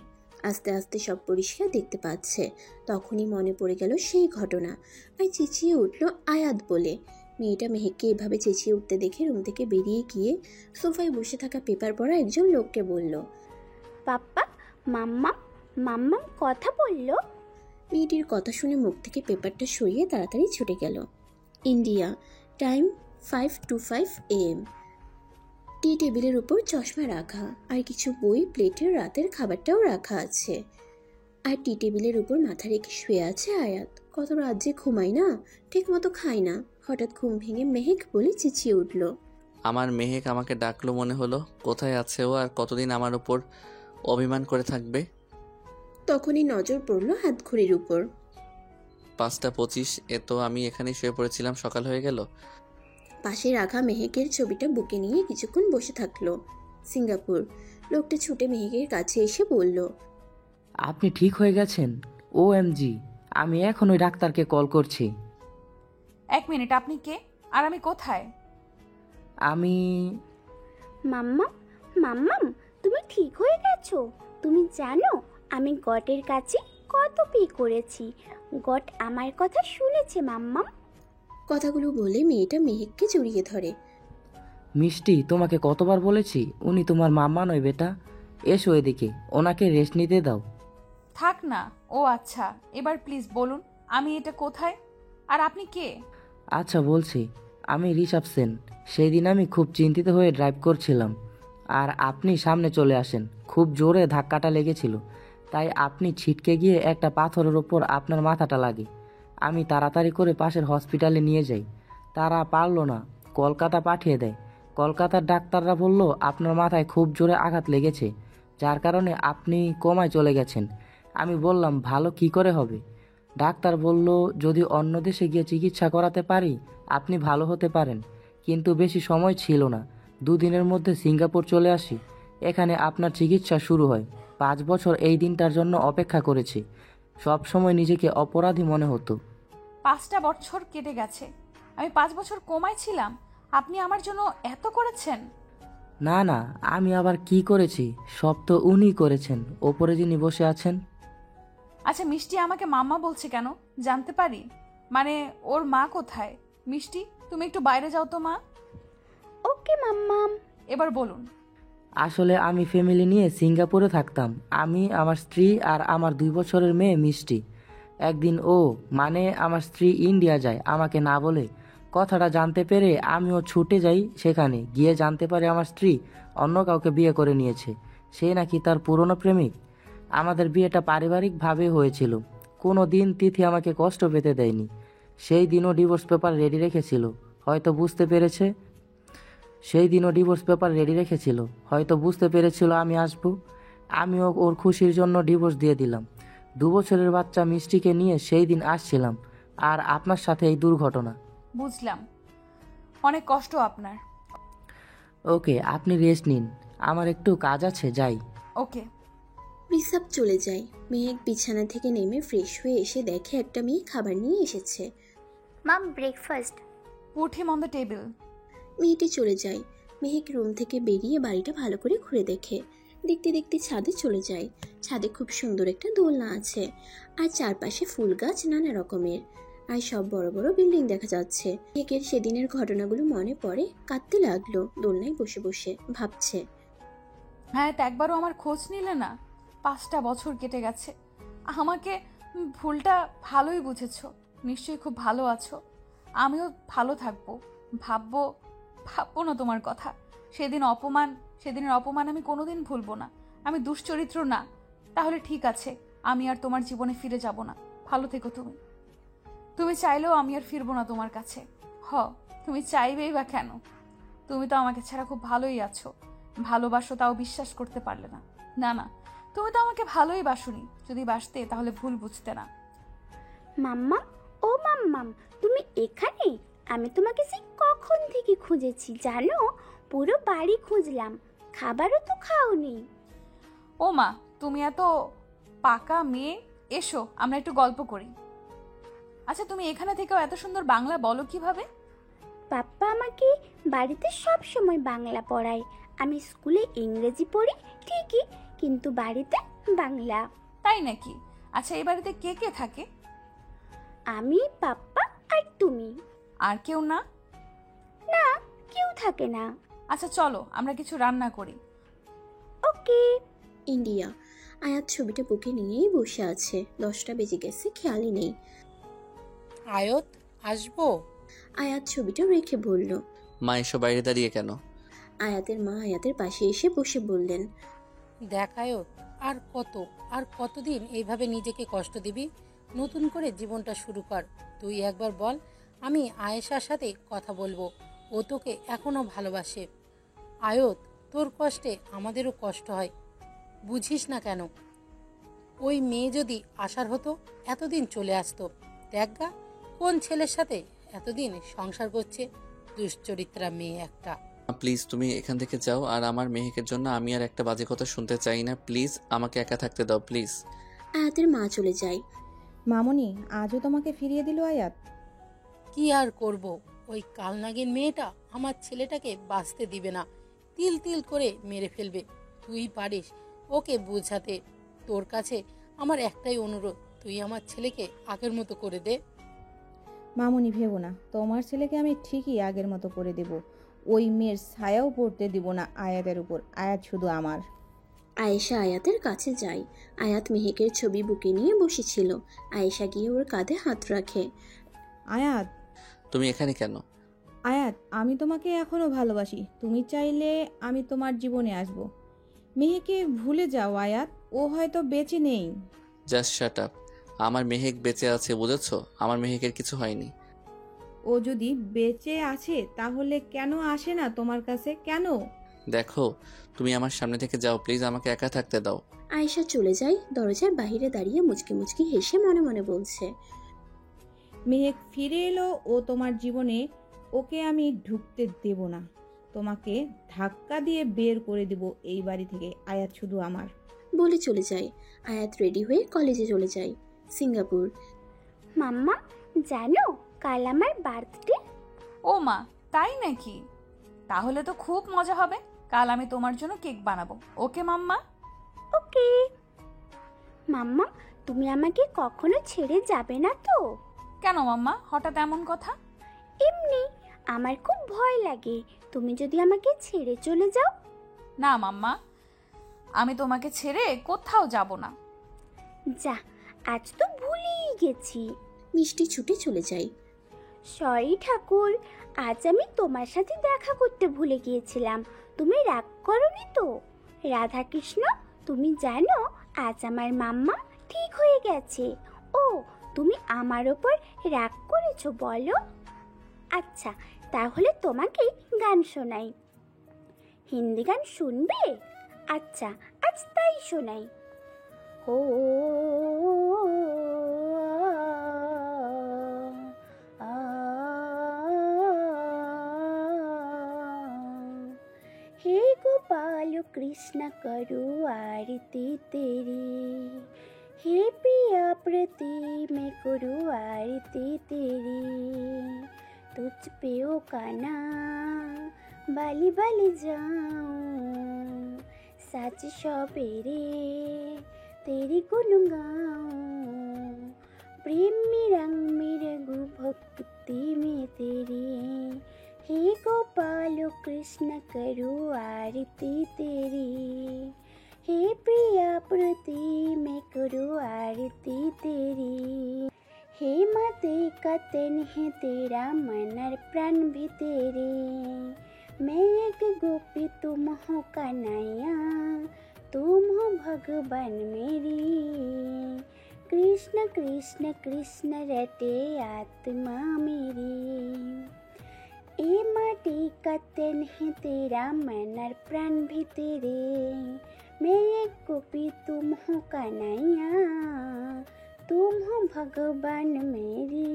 আস্তে আস্তে সব পরিষ্কার দেখতে পাচ্ছে। তখনই মনে পড়ে গেল সেই ঘটনা। আর চেঁচিয়ে উঠল আয়াত বলে। মেয়েটা মেহেককে এভাবে চেঁচিয়ে উঠতে দেখে রুম থেকে বেরিয়ে গিয়ে সোফায় বসে থাকা পেপার পড়া একজন লোককে বলল, পাপ্পা, মাম্মাম, মাম্মাম কথা বললো। মেয়েটির কথা শুনে মুখ থেকে পেপারটা সরিয়ে তাড়াতাড়ি ছুটে গেল। ইন্ডিয়া। Time 5:25 AM। টি টেবিলের উপর চশমা রাখা আর কিছু বই, প্লেটের রাতের খাবারটাও রাখা আছে। আর টি টেবিলের উপর মাথা রেখে শুয়ে আছে আয়াত। কত রাত যে ঘুমায় না, ঠিক মতো খায় না। হঠাৎ ঘুম ভেঙে মেহেক বলে চেঁচিয়ে উঠল, আমার মেহেক আমাকে ডাকলো মনে হলো। কোথায় আছে ও, আর কতদিন আমার উপর অভিমান করে থাকবে? তখনই নজর পড়ল হাতঘড়ির উপর। 5:25। এ তো আমি এখানে শুয়ে পড়েছিলাম, সকাল হয়ে গেল। পাশে রাখা মেহেকের ছবিটা বুকে নিয়ে কিছুক্ষণ বসে থাকলো। সিঙ্গাপুর। লোকটা ছুটে মেহেকের কাছে এসে বলল, আপনি ঠিক হয়ে গেছেন? OMG, আমি এখন ওই ডাক্তারকে কল করছি। 1 মিনিট, আপনি কে আর আমি কোথায়? আমি মাম্মাম, মাম্মাম, তুমি ঠিক হয়ে গেছো? তুমি জানো আমি গটের কাছে কত পে করেছি? গট আমার কথা শুনেছে মাম্মাম। কথাগুলো বলে মেয়েটা মেহেককে জড়িয়ে ধরে। মিষ্টি, তোমাকে কতবার বলেছি উনি তোমার মাম্মা নয় বেটা। এসো এদিকে, ওনাকে রেস্ট নিতে দাও। থাক না। ও আচ্ছা, এবার প্লিজ বলুন আমি এটা কোথায় আর আপনি কে? আচ্ছা বলছি, আমি ঋষভ সেন। সেই দিন আমি খুব চিন্তিত হয়ে ড্রাইভ করছিলাম আর আপনি সামনে চলে আসেন। খুব জোরে ধাক্কাটা লেগেছিল, তাই আপনি ছিটকে গিয়ে একটা পাথরের ওপর আপনার মাথাটা লাগে। আমি তাড়াতাড়ি করে পাশের হসপিটালে নিয়ে যাই। তারা পারলো না, কলকাতা পাঠিয়ে দেয়। কলকাতার ডাক্তাররা বলল আপনার মাথায় খুব জোরে আঘাত লেগেছে, যার কারণে আপনি কোমায় চলে গেছেন। আমি বললাম ভালো কি করে হবে? ডাক্তার বলল যদি অন্য দেশে গিয়ে চিকিৎসা করাতে পারি আপনি ভালো হতে পারেন, কিন্তু বেশি সময় ছিল না। 2 দিনের মধ্যে সিঙ্গাপুর চলে আসি, এখানে আপনার চিকিৎসা শুরু হয়। 5 বছর এই দিনটার জন্য অপেক্ষা করেছি। সব সময় নিজেকে অপরাধী মনে হতো। 5টা বছর কেটে গেছে, আমি 5 বছর কোমায় ছিলাম, আপনি আমার জন্য এত করেছেন? না না, আমি আবার কি করেছি? সব তো উনি করেছেন, ওপরে যিনি বসে আছেন। আচ্ছা, মিষ্টি আমাকে মাম্মা বলছে কেন জানতে পারি? মানে ওর মা কোথায়? মিষ্টি, তুমি একটু বাইরে যাও তো মা। ওকে মাম্মাম। এবার বলুন। আসলে আমি ফ্যামিলি নিয়ে সিঙ্গাপুরে থাকতাম। আমি, আমার স্ত্রী আর আমার 2 বছরের মেয়ে মিষ্টি। একদিন মানে আমার স্ত্রী ইন্ডিয়া যায় আমাকে না বলে। কথাটা জানতে পেরে আমিও ছুটে যাই সেখানে। গিয়ে জানতে পারি আমার স্ত্রী অন্য কাউকে বিয়ে করে নিয়েছে, সে নাকি তার পুরনো প্রেমিক। আমাদের বিয়েটা পারিবারিকভাবে হয়েছিল, কোনো দিন তিথি আমাকে কষ্ট পেতে দেয়নি। সেই দিনও ডিভোর্স পেপার রেডি রেখেছিল, হয়তো বুঝতে পেরেছিল আমি আসবো। আমিও ওর খুশির জন্য ডিভোর্স দিয়ে দিলাম। 2 বছরের বাচ্চা মিষ্টিকে নিয়ে সেই দিন আসছিলাম, আর আপনার সাথে এই দুর্ঘটনা। বুঝলাম, অনেক কষ্ট আপনার। ওকে, আপনি রেস্ট নিন, আমার একটু কাজ আছে, যাই। ওকে। রিসাব চলে যায়। মেহেক বিছানা থেকে নেমে ফ্রেশ হয়ে এসে দেখে একটা মেয়ে খাবার নিয়ে এসেছে। Mum, breakfast. Put him on the table. মেয়েটি চলে যায়। মেহেক রুম থেকে বেরিয়ে বাড়িটা ভালো করে ঘুরে দেখে। দেখতে দেখতে ছাদে চলে যায়। ছাদে খুব সুন্দর একটা দোলনা আছে, আর চারপাশে ফুল গাছ নানা রকমের, আর সব বড় বড় বিল্ডিং দেখা যাচ্ছে। মেহেকের সেদিনের ঘটনাগুলো মনে পড়ে, কাঁদতে লাগলো। দোলনায় বসে বসে ভাবছে, হ্যাঁ, তো একবারও আমার খোঁজ নিলে না। 5টা বছর কেটে গেছে। আমাকে ভুলটা ভালোই বুঝেছো, নিশ্চয়ই খুব ভালো আছো। আমিও ভালো থাকবো। ভাববো না তোমার কথা। সেদিনের অপমান আমি কোনোদিন ভুলবো না। আমি দুশ্চরিত্র না। তাহলে ঠিক আছে, আমি আর তোমার জীবনে ফিরে যাব না। ভালো থেকো তুমি। তুমি চাইলেও আমি আর ফিরবো না তোমার কাছে। তুমি চাইবেই বা কেন? তুমি তো আমাকে ছাড়া খুব ভালোই আছো। ভালোবাসো, তাও বিশ্বাস করতে পারলে না। না, তুমি তো আমাকে ভালোই বাসোনি। যদি বাসতে তাহলে ভুল বুঝতে না। মাম্মাম, ও মাম্মাম, তুমি এখানে? আমি তোমাকে সেই কখন থেকে খুঁজেছি জানো? পুরো বাড়ি খুঁজলাম, খাবারও তো খাওনি। ও মা, তুমি এত পাকা মেয়ে। এসো, আমরা একটু গল্প করি। আচ্ছা, তুমি এখানে থেকেও এত সুন্দর বাংলা বলো কিভাবে? পাপ্পা আমাকে বাড়িতে সব সময় বাংলা পড়ায়। আমি স্কুলে ইংরেজি পড়ি ঠিকই, কিন্তু বাড়িতে বাংলা। তাই নাকি? আচ্ছা, এই বাড়িতে কে কে থাকে? আমি, পাপ্পা আর তুমি। আর কেউ না? না, কেউ থাকে না। আচ্ছা চলো, আমরা কিছু রান্না করি। ওকে। ইন্ডিয়া। আয়াত ছবিটা বুকে নিয়েই বসে আছে। 10টা বেজে গেছে, খেয়ালই নেই। আয়ত, আসবো? আয়াত ছবিটা রেখে বলল। মা এসো, বাইরে দাঁড়িয়ে কেন? আয়াতের মা আয়াতের পাশে এসে বসে বললেন, দেখ আয়ত, আর কতদিন এইভাবে নিজেকে কষ্ট দিবি? নতুন করে জীবনটা শুরু কর। তুই একবার বল, আমি আয়েশার সাথে কথা বলবো। ও তোকে এখনো ভালোবাসে। আয়ত, তোর কষ্টে আমাদেরও কষ্ট হয়, বুঝিস না কেন? ওই মেয়ে যদি আসার হতো, এতদিন চলে আসতো। দেখগা কোন ছেলের সাথে এতদিন সংসার করছে, দুশ্চরিত্রা মেয়ে একটা। প্লিজ তুমি এখান থেকে যাও, আর আমার মেহেকের জন্য আমি আর একটা বাজে কথা শুনতে চাই না। প্লিজ আমাকে একা থাকতে দাও, প্লিজ। আয়াতের মা চলে যায়। মামনি, আজও তোমাকে ফিরিয়ে দিল আয়াত? কি আর করব, ওই কালনাগিন মেয়েটা আমার ছেলেটাকে বাঁচতে দিবে না, তিল তিল করে মেরে ফেলবে। তুই পারিস ওকে বুঝাতে। তোর কাছে আমার একটাই অনুরোধ, তুই আমার ছেলেকে আগের মতো করে দে। মামনি, ভেবো না, তোমার ছেলেকে আমি ঠিকই আগের মতো করে দেব। ওই মেয়ের ছায়াও পড়তে দিব না আয়াতের উপর। আয়াত শুধু আমার। আয়েশা আয়াতের কাছে যায়। আয়াত মেহেকের ছবি বুকে নিয়ে বসেছিল। আয়েশা গিয়ে ওর কাঁধে হাত রাখে। আয়াত, তুমি এখানে কেন? আয়াত, আমি তোমাকে এখনো ভালোবাসি। তুমি চাইলে আমি তোমার জীবনে আসব। মেহেকে ভুলে যাও আয়াত, ও হয়তো বেঁচে নেই। Just shut up. আমার মেহেক বেঁচে আছে, বুঝেছো? আমার মেহেকের কিছু হয়নি। ও যদি বেঁচে আছে তাহলে কেন আসে না তোমার কাছে? কেন? দেখো, তুমি আমার সামনে থেকে যাও, প্লিজ আমাকে একা থাকতে দাও। আয়েশা চলে যায়। দরজার বাইরে দাঁড়িয়ে মুচকি মুচকি হেসে মনে মনে বলছে, মেহেক ফিরে এলো, ও তোমার জীবনে, ওকে আমি ঢুকতে দেব না। তোমাকে ধাক্কা দিয়ে বের করে দেব এই বাড়ি থেকে। আয়াত শুধু আমার। বলে চলে যায়। আয়াত রেডি হয়ে কলেজে চলে যায়। সিঙ্গাপুর। মাম্মা, জানো কাল আমার বার্থডে? ও মা, তাই নাকি? তাহলে তো খুব মজা হবে। কাল আমি তোমার জন্য কেক বানাবো। ওকে মাম্মা? ওকে। মাম্মা, তুমি আমাকে কখনো ছেড়ে যাবে না তো? কেন মাম্মা, হঠাৎ এমন কথা? এমনি, আমার খুব ভয় লাগে তুমি যদি আমাকে ছেড়ে চলে যাও। না মাম্মা, আমি তোমাকে ছেড়ে কোথাও যাব না। যা, আজ তো ভুলেই গেছি। মিষ্টি ছুটে চলে যায়। সরি ঠাকুর, আজ আমি তোমার সাথে দেখা করতে ভুলে গিয়েছিলাম। তুমি রাগ করোনি তো? রাধা কৃষ্ণ, তুমি জানো আজ আমার মাম্মা ঠিক হয়ে গেছে। ও, তুমি আমার ওপর রাগ করেছো বলো? আচ্ছা, তাহলে তোমাকে গান শোনাই। হিন্দি গান শুনবে? আচ্ছা, আজ তাই শোনাই। ও আ, हे गोपाल कृष्ण करो आरती तेरी, हे प्रिया प्रति मैं करूँ आरती तेरी, तुझ पे ओ काना बाली बाली जाऊं, साच सवेरे तेरी गुन गाऊं, प्रेम में रंग में रघु भक्ति में तेरी, हे गोपाल कृष्ण करो आरती तेरी, हे प्रिया प्रति मैं करूँ आरती तेरी, हे माते का तेन है तेरा मन और प्राण भी तेरे, मैं एक गोपी तुम हो कन्हैया, तुम हो भगवान मेरी, कृष्ण कृष्ण कृष्ण रटे आत्मा मेरी, ए माटी का तन है तेरा मन और प्राण भी तेरे, मैं एक गोपी तुम हो कन्हैया, तुम हो भगवान मेरी,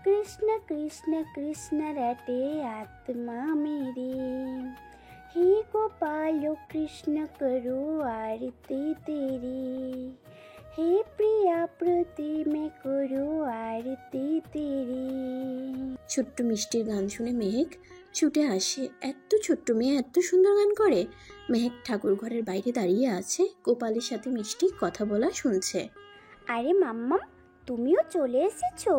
कृष्ण कृष्ण कृष्ण रटे आत्मा मेरी, हे गोपाल कृष्ण करो आरती तेरी, हे प्रिया प्रति मैं करो आरती तेरी। ছোট্ট মিষ্টির গান শুনে মেহেক ছুটে আসে। এত ছোট্ট মেয়ে এত সুন্দর গান করে। মেহেক ঠাকুর ঘরের বাইরে দাঁড়িয়ে আছে, গোপালের সাথে মিষ্টি কথা বলা শুনছে। আরে মাম্মাম, তুমিও চলে এসেছো,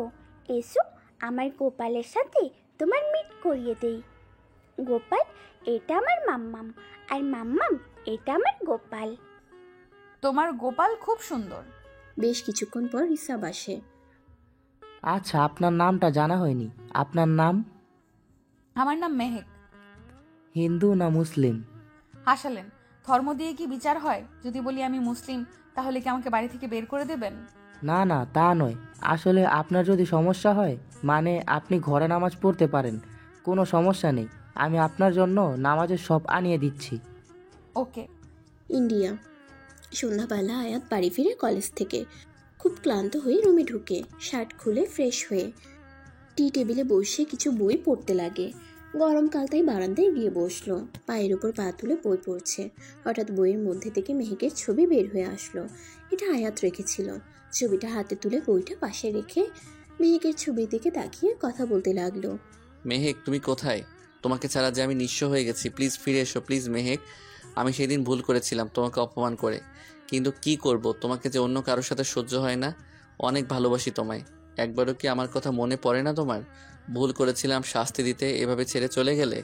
এসো আমার গোপালের সাথে তোমার মিট করিয়ে দেই। গোপাল, এটা আমার মাম্মাম, আর মাম্মাম এটা আমার গোপাল। তোমার গোপাল খুব সুন্দর। বেশ কিছুক্ষণ পর রিসাব আসে। আচ্ছা, আপনার নামটা জানা হয়নি। আপনার নাম? আমার নাম মেহেক। হিন্দু না মুসলিম? হাসালেন, ধর্ম দিয়ে কি বিচার হয়? যদি বলি আমি মুসলিম, তাহলে কি আমাকে বাড়ি থেকে বের করে দেবেন? না না, তা নয়। আসলে আপনার যদি সমস্যা হয়, মানে আপনি ঘরে নামাজ পড়তে পারেন, কোনো সমস্যা নেই। আমি আপনার জন্য নামাজের সব আনিয়ে দিচ্ছি। ওকে। ইন্ডিয়া। সন্ধ্যাবেলা আয়াত বাড়ি ফিরে কলেজ থেকে খুব ক্লান্ত হয়ে রুমে ঢুকে শার্ট খুলে ফ্রেশ হয়ে টি টেবিলে বসে কিছু বই পড়তে লাগে। গরমকাল তাই বারান্দায় গিয়ে বসলো, পায়ের উপর পা তুলে বই পড়ছে। হঠাৎ বইয়ের মধ্যে থেকে মেহেকের ছবি বের হয়ে আসলো। এটা আয়াত রেখেছিল। ছবিটা হাতে তুলে বইটা পাশে রেখে মেহেকের ছবির দিকে তাকিয়ে কথা বলতে লাগলো। মেহেক, তুমি কোথায়? তোমাকে ছাড়া যে আমি নিঃস্ব হয়ে গেছি। প্লিজ ফিরে এসো, প্লিজ মেহেক। আমি সেদিন ভুল করেছিলাম তোমাকে অপমান করে, কিন্তু কি করব, তোমাকে যে অন্য কারোর সাথে সহ্য হয় না। অনেক ভালোবাসি তোমায়। একবারও কি আমার কথা মনে পড়ে না তোমার? ভুল করেছিলাম, শাস্তি দিতে এভাবে ছেড়ে চলে গেলে।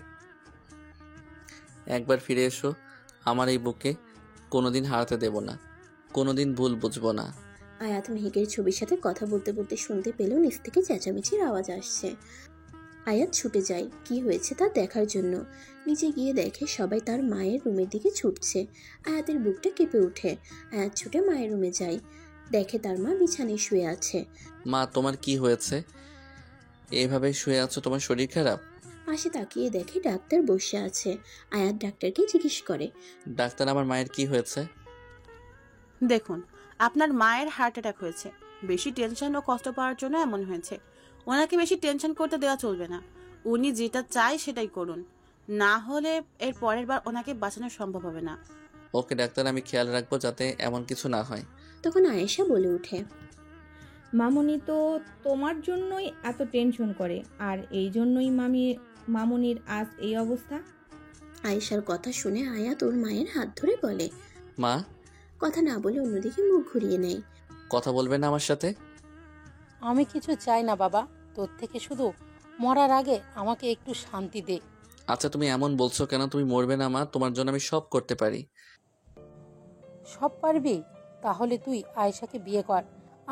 একবার ফিরে এসো আমার এই বুকে, কোনোদিন হারাতে দেব না, কোনোদিন ভুল বুঝবো না। আয়াত মেহেকের ছবির সাথে কথা বলতে বলতে শুনতে পেল নিচ থেকে চেঁচামেচির আওয়াজ আসছে। আয়াত ছুটে যায় কি হয়েছে তা দেখার জন্য। নিচে গিয়ে দেখে সবাই তার মায়ের রুমের দিকে ছুটছে। আয়াতের বুকটা কেঁপে ওঠে। আয়াত ছুটে মায়ের রুমে যায়, দেখে তার মা বিছানায় শুয়ে আছে। মা, তোমার কি হয়েছে? এইভাবে শুয়ে আছো, তোমার শরীর খারাপ? পাশে তাকিয়ে দেখে ডাক্তার বসে আছে। আয়াত ডাক্তারকে জিজ্ঞেস করে, ডাক্তার, আমার মায়ের কি হয়েছে? দেখুন, আপনার মায়ের হার্ট অ্যাটাক হয়েছে। বেশি টেনশন ও কষ্ট পাওয়ার জন্য এমন হয়েছে। ওনাকে বেশি টেনশন করতে দেওয়া চলবে না। উনি যেটা চায় সেটাই করুন, না হলে এর পরের বার ওনাকে বাঁচানো সম্ভব হবে না। ওকে ডাক্তার, আমি খেয়াল রাখবো যাতে এমন কিছু না হয়। তখন আয়েশা বলে ওঠে, মামুনি তো তোমার জন্যই এত টেনশন করে, আর এই জন্যই মামুনির আজ এই অবস্থা। আয়েশার কথা শুনে আয়াত ওর মায়ের হাত ধরে বলে, মা। কথা না বলে অন্যদিকে মুখ ঘুরিয়ে নেয়। কথা বলবে না আমার সাথে? আমি কিছু চাই না বাবা, তোর থেকে শুধু মরার আগে আমাকে একটু শান্তি দে। আচ্ছা, তুমি এমন বলছো কেন? তুমি মরবে না মা, তোমার জন্য আমি সব করতে পারি। সব পারবি? তাহলে তুই আয়েশাকে বিয়ে কর,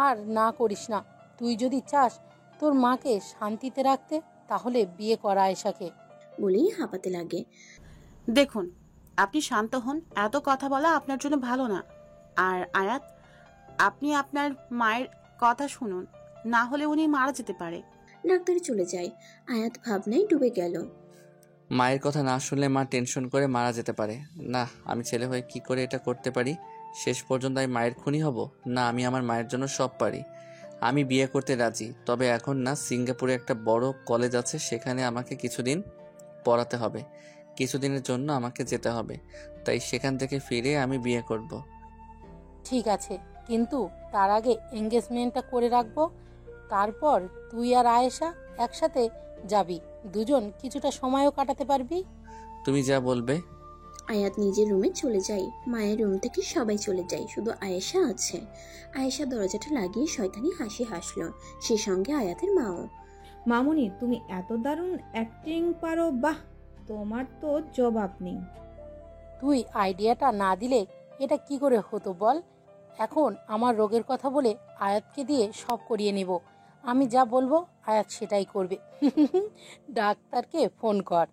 আর না করিস না। তুই যদি চাস তোর মাকে শান্তিতে রাখতে, তাহলে বিয়ে কর আয়েশাকে। বলেই হাঁপাতে লাগে। দেখুন, আপনি শান্ত হন। এত কথা বলা আপনার জন্য ভালো না। আর আয়াত, আপনি আপনার মায়ের কথা শুনুন, না হলে উনি মারা যেতে পারে। ডাক্তার চলে যায়। আয়াত ভাবনায় ডুবে গেল। মায়ের কথা না শুনলে মা টেনশন করে মারা যেতে পারে। না, আমি ছেলে হয়ে কি করে এটা করতে পারি? শেষ পর্যন্ত আমি মায়ের খুনি হব? না, আমি আমার মায়ের জন্য সব পারি। আমি বিয়ে করতে রাজি, তবে এখন না। সিঙ্গাপুরে একটা বড় কলেজ আছে, সেখানে আমাকে কিছুদিন পড়াতে হবে। কিছুদিনের জন্য আমাকে যেতে হবে, তাই সেখান থেকে ফিরে আমি বিয়ে করব। ঠিক আছে, কিন্তু তার আগে এঙ্গেজমেন্টটা করে রাখবো। তারপর তুই আর আয়েশা একসাথে যাবি, দুজন কিছুটা সময়ও কাটাতে পারবি। তুমি যা বলবে। আয়াত নিজের রুমে চলে যায়। মায়ের রুম থেকে সবাই চলে যায়, শুধু আয়েশা আছে। আয়েশা দরজাটা লাগিয়ে শয়তানি হাসি হাসলো, সে সঙ্গে আয়াতের মাও। মামুনি, তুমি এত দারুণ অ্যাক্টিং পারো, বাহ! তোমার তো জবাব নেই। তুই আইডিয়াটা না দিলে এটা কি করে হতো বল? এখন আমার রোগের কথা বলে আয়াতকে দিয়ে সব করিয়ে নেব। আমি যা বলবো আয়াত সেটাই করবে। ডাক্তারকে ফোন কর।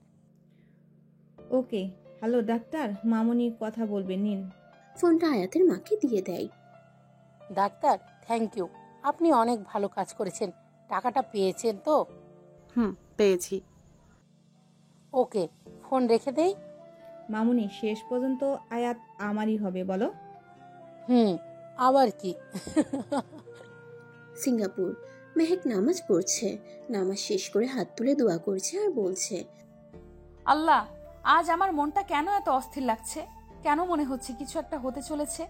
ওকে, হ্যালো ডাক্তার, মামুনি কথা বলবে, নিন। ফোনটা আয়াতের মাকে দিয়ে দেয়। ডাক্তার, থ্যাংক ইউ, আপনি অনেক ভালো কাজ করেছেন। টাকাটা পেয়েছেন তো? পেয়েছি। ওকে, ফোন রেখে দেই। মামুনি, শেষ পর্যন্ত আয়াত আমারই হবে, বলো। আবার কি? সিঙ্গাপুর। মেহেক নামাজ পড়ছে। নামাজ শেষ করে হাত তুলে দোয়া করছে আর বলছে, আল্লাহ, আজ আমার মনটা কেন এত অস্থির লাগছে? কেন মনে হচ্ছে কিছু একটা হতে চলেছে?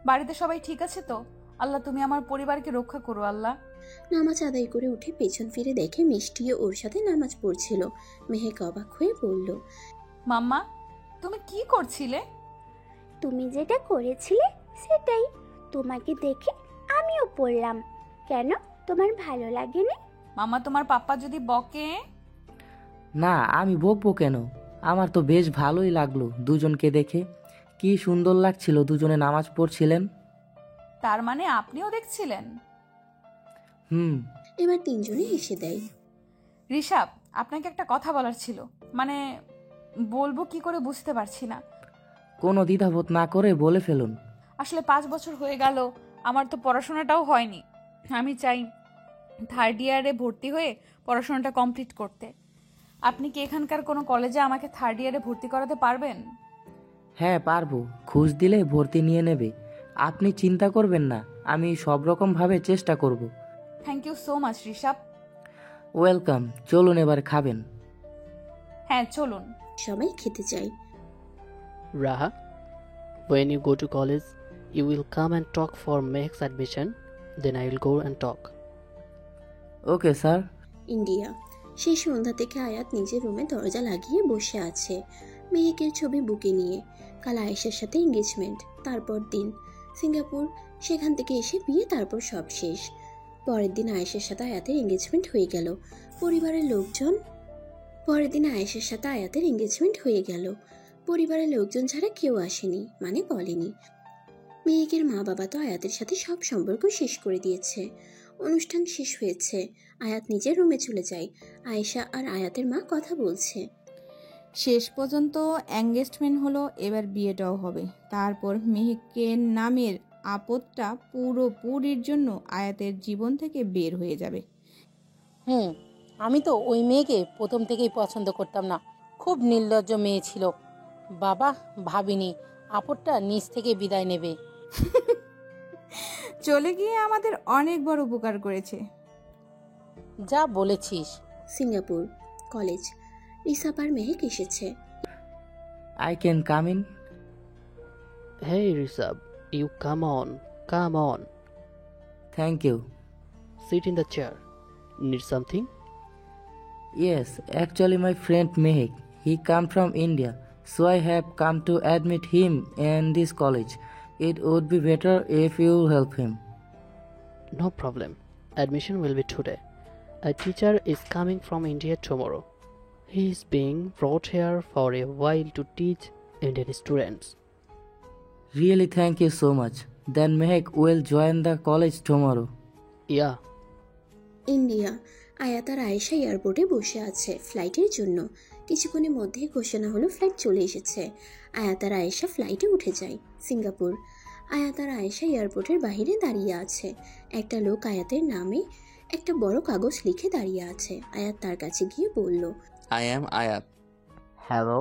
বাড়িতে সবাই ঠিক আছে তো? আল্লাহ, তুমি আমার পরিবারকে রক্ষা করো আল্লাহ। নামাজ আদায় করে উঠে পেছন ফিরে দেখে মিষ্টিও ওর সাথে নামাজ পড়ছিল। মেহেক অবাক হয়ে বলল, মাম্মা, তুমি কি করছিলে? তুমি যেটা করেছিলে সেটাই। তোমাকে দেখে আমিও পড়লাম। কেন, তোমার ভালো লাগেনি? মাম্মা, তোমার পাপ্পা যদি বকে? না, আমি বকবো কেন? আমার তো বেশ ভালোই লাগলো দুজনকে দেখে। কি সুন্দর লাগছিল দুজনে নামাজ পড়ছিলেন। তার মানে আপনিও দেখছিলেন? এবার তিনজনে হেসে দেয়। ঋষাব, আপনাকে একটা কথা বলার ছিল, মানে বলবো কি করে বুঝতে পারছি না। কোনো দ্বিধাবোধ না করে বলে ফেলুন। আসলে 5 বছর হয়ে গেল, আমার তো পড়াশোনাটাও হয়নি। আমি চাই 3rd ইয়ারে ভর্তি হয়ে পড়াশোনাটা কমপ্লিট করতে। আপনি কি এখানকার কোনো কলেজে আমাকে 3rd ইয়ারে ভর্তি করাতে পারবেন? হ্যাঁ, পারবো। খোঁজ দিলে ভর্তি নিয়ে নেবে। আপনি চিন্তা করবেন না, আমি সব রকমভাবে চেষ্টা করব। Thank you so much Rishabh. Welcome. চলুন এবার খাবেন। হ্যাঁ, চলুন। সবাই খেতে চায়। Raha, when you go to college, you will come and talk for Mehek's admission. Then I will go and talk. Okay sir. India. সেই সন্ধ্যা থেকে আয়াত নিজের রুমে দরজা লাগিয়ে বসে আছে, মেহেকের ছবি বুকে নিয়ে। কাল আয়েশার সাথে এঙ্গেজমেন্ট, তারপর দিন সিঙ্গাপুর, সেখান থেকে এসে বিয়ে, তারপর সব শেষ। পরের দিন আয়েশার সাথে আয়াতের এঙ্গেজমেন্ট হয়ে গেল। পরিবারের লোকজন ছাড়া কেউ আসেনি, মানে বলেনি। মেহেকের মা বাবা তো আয়াতের সাথে সব সম্পর্ক শেষ করে দিয়েছে। অনুষ্ঠান শেষ হয়েছে, আয়াত নিজের রুমে চলে যায়। আয়েশা আর আয়াতের মা কথা বলছে। শেষ পর্যন্ত এঙ্গেজমেন্ট হলো, এবার বিয়েটাও হবে। তারপর মেহেকের নামের আপদটা পুরোপুরির জন্য আয়াতের জীবন থেকে বের হয়ে যাবে। আমি তো ওই মেয়েকে প্রথম থেকেই পছন্দ করতাম না। খুব নির্লজ্জ মেয়ে ছিল। বাবা, ভাবিনি আপদটা নিজ থেকে বিদায় নেবে। চলে গিয়ে আমাদের অনেক বড় উপকার করেছে। যা বলেছিস। Singapore college. রিসাব আর মেহেক এসেছে। I can come in? Hey Rishabh, you come on. Thank you. Sit in the chair. Need something? Yes, actually my friend Mehek, he come from India, so I have come to admit him in this college. It would be better if you help him. No problem. Admission will be today. A teacher is coming from India tomorrow. He is being brought here for a while to teach Indian students. Really, thank you so much. Then Mehek will join the college tomorrow. Yeah. India. আয়াত আর আয়েশা এয়ারপোর্টে বসে আছে ফ্লাইটের জন্য। কিছুক্ষণের মধ্যেই ঘোষণা হলো ফ্লাইট চলে এসেছে। আয়াত আর আয়েশা ফ্লাইটে উঠে যায়। সিঙ্গাপুর। আয়াত আর আয়েশা এয়ারপোর্টের বাইরে দাঁড়িয়ে আছে। একটা লোক আয়াতের নামে একটা বড় কাগজ লিখে দাঁড়িয়ে আছে। আয়াত তার কাছে গিয়ে বলল, I am আয়াত। হ্যালো।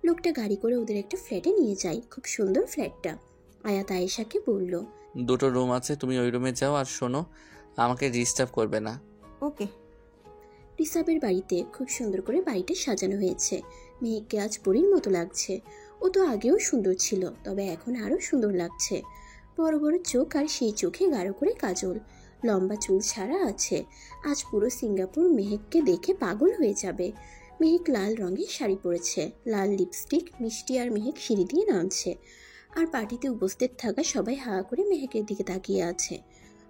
লোকটা গাড়ি করে ওদের একটা ফ্ল্যাটে নিয়ে যায়, খুব সুন্দর ফ্ল্যাটটা। আয়াত আয়েশাকে বলল, 2টো রুম আছে, তুমি ওই রুমে যাও, আর শোনো আমাকে ডিস্টার্ব করবে না। ওকে। রিসাবের বাড়িতে খুব সুন্দর করে বাড়িটা সাজানো হয়েছে। মেহেককে আজ পরীর মতো লাগছে। ও তো আগেও সুন্দর ছিল, তবে এখন আরও সুন্দর লাগছে। বড় বড় চোখ আর সেই চোখে গাঢ় করে কাজল, লম্বা চুল ছাড়া আছে। আজ পুরো সিঙ্গাপুর মেহেককে দেখে পাগল হয়ে যাবে। মেহেক লাল রঙের শাড়ি পরেছে, লাল লিপস্টিক। মিষ্টি আর মেহেক সিঁড়ি দিয়ে নামছে, আর পার্টিতে উপস্থিত থাকা সবাই হা করে মেহেকের দিকে তাকিয়ে আছে।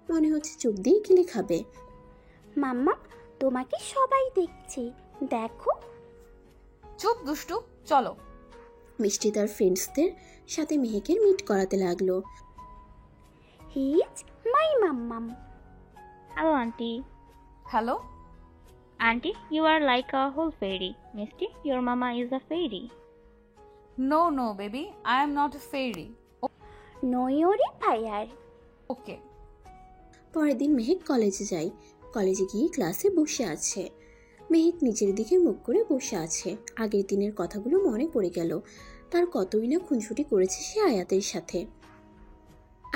মনে হচ্ছে চোখ দিয়ে গিলে খাবে। মাম্মা, তোমাকে সবাই দেখছে, দেখো। চুপ দুষ্টু, চলো। মিষ্টি তার ফ্রেন্ডসদের সাথে মেহেকের মিট করাতে লাগলো। হি ইজ মাই মাম্মাম। Hello, auntie. Hello Auntie, you are like a whole fairy. Misty, your mama is a fairy. No no baby, I am not a fairy. নয়রে ফায়ার। ওকে। পরের দিন মেহেক কলেজে যায়। কলেজে গিয়ে ক্লাসে বসে আছে। মেহেক নিচের দিকে মুখ করে বসে আছে। আগের দিনের কথাগুলো মনে পড়ে গেল। তার কতই না খুনসুটি করেছে সে আয়াতের সাথে।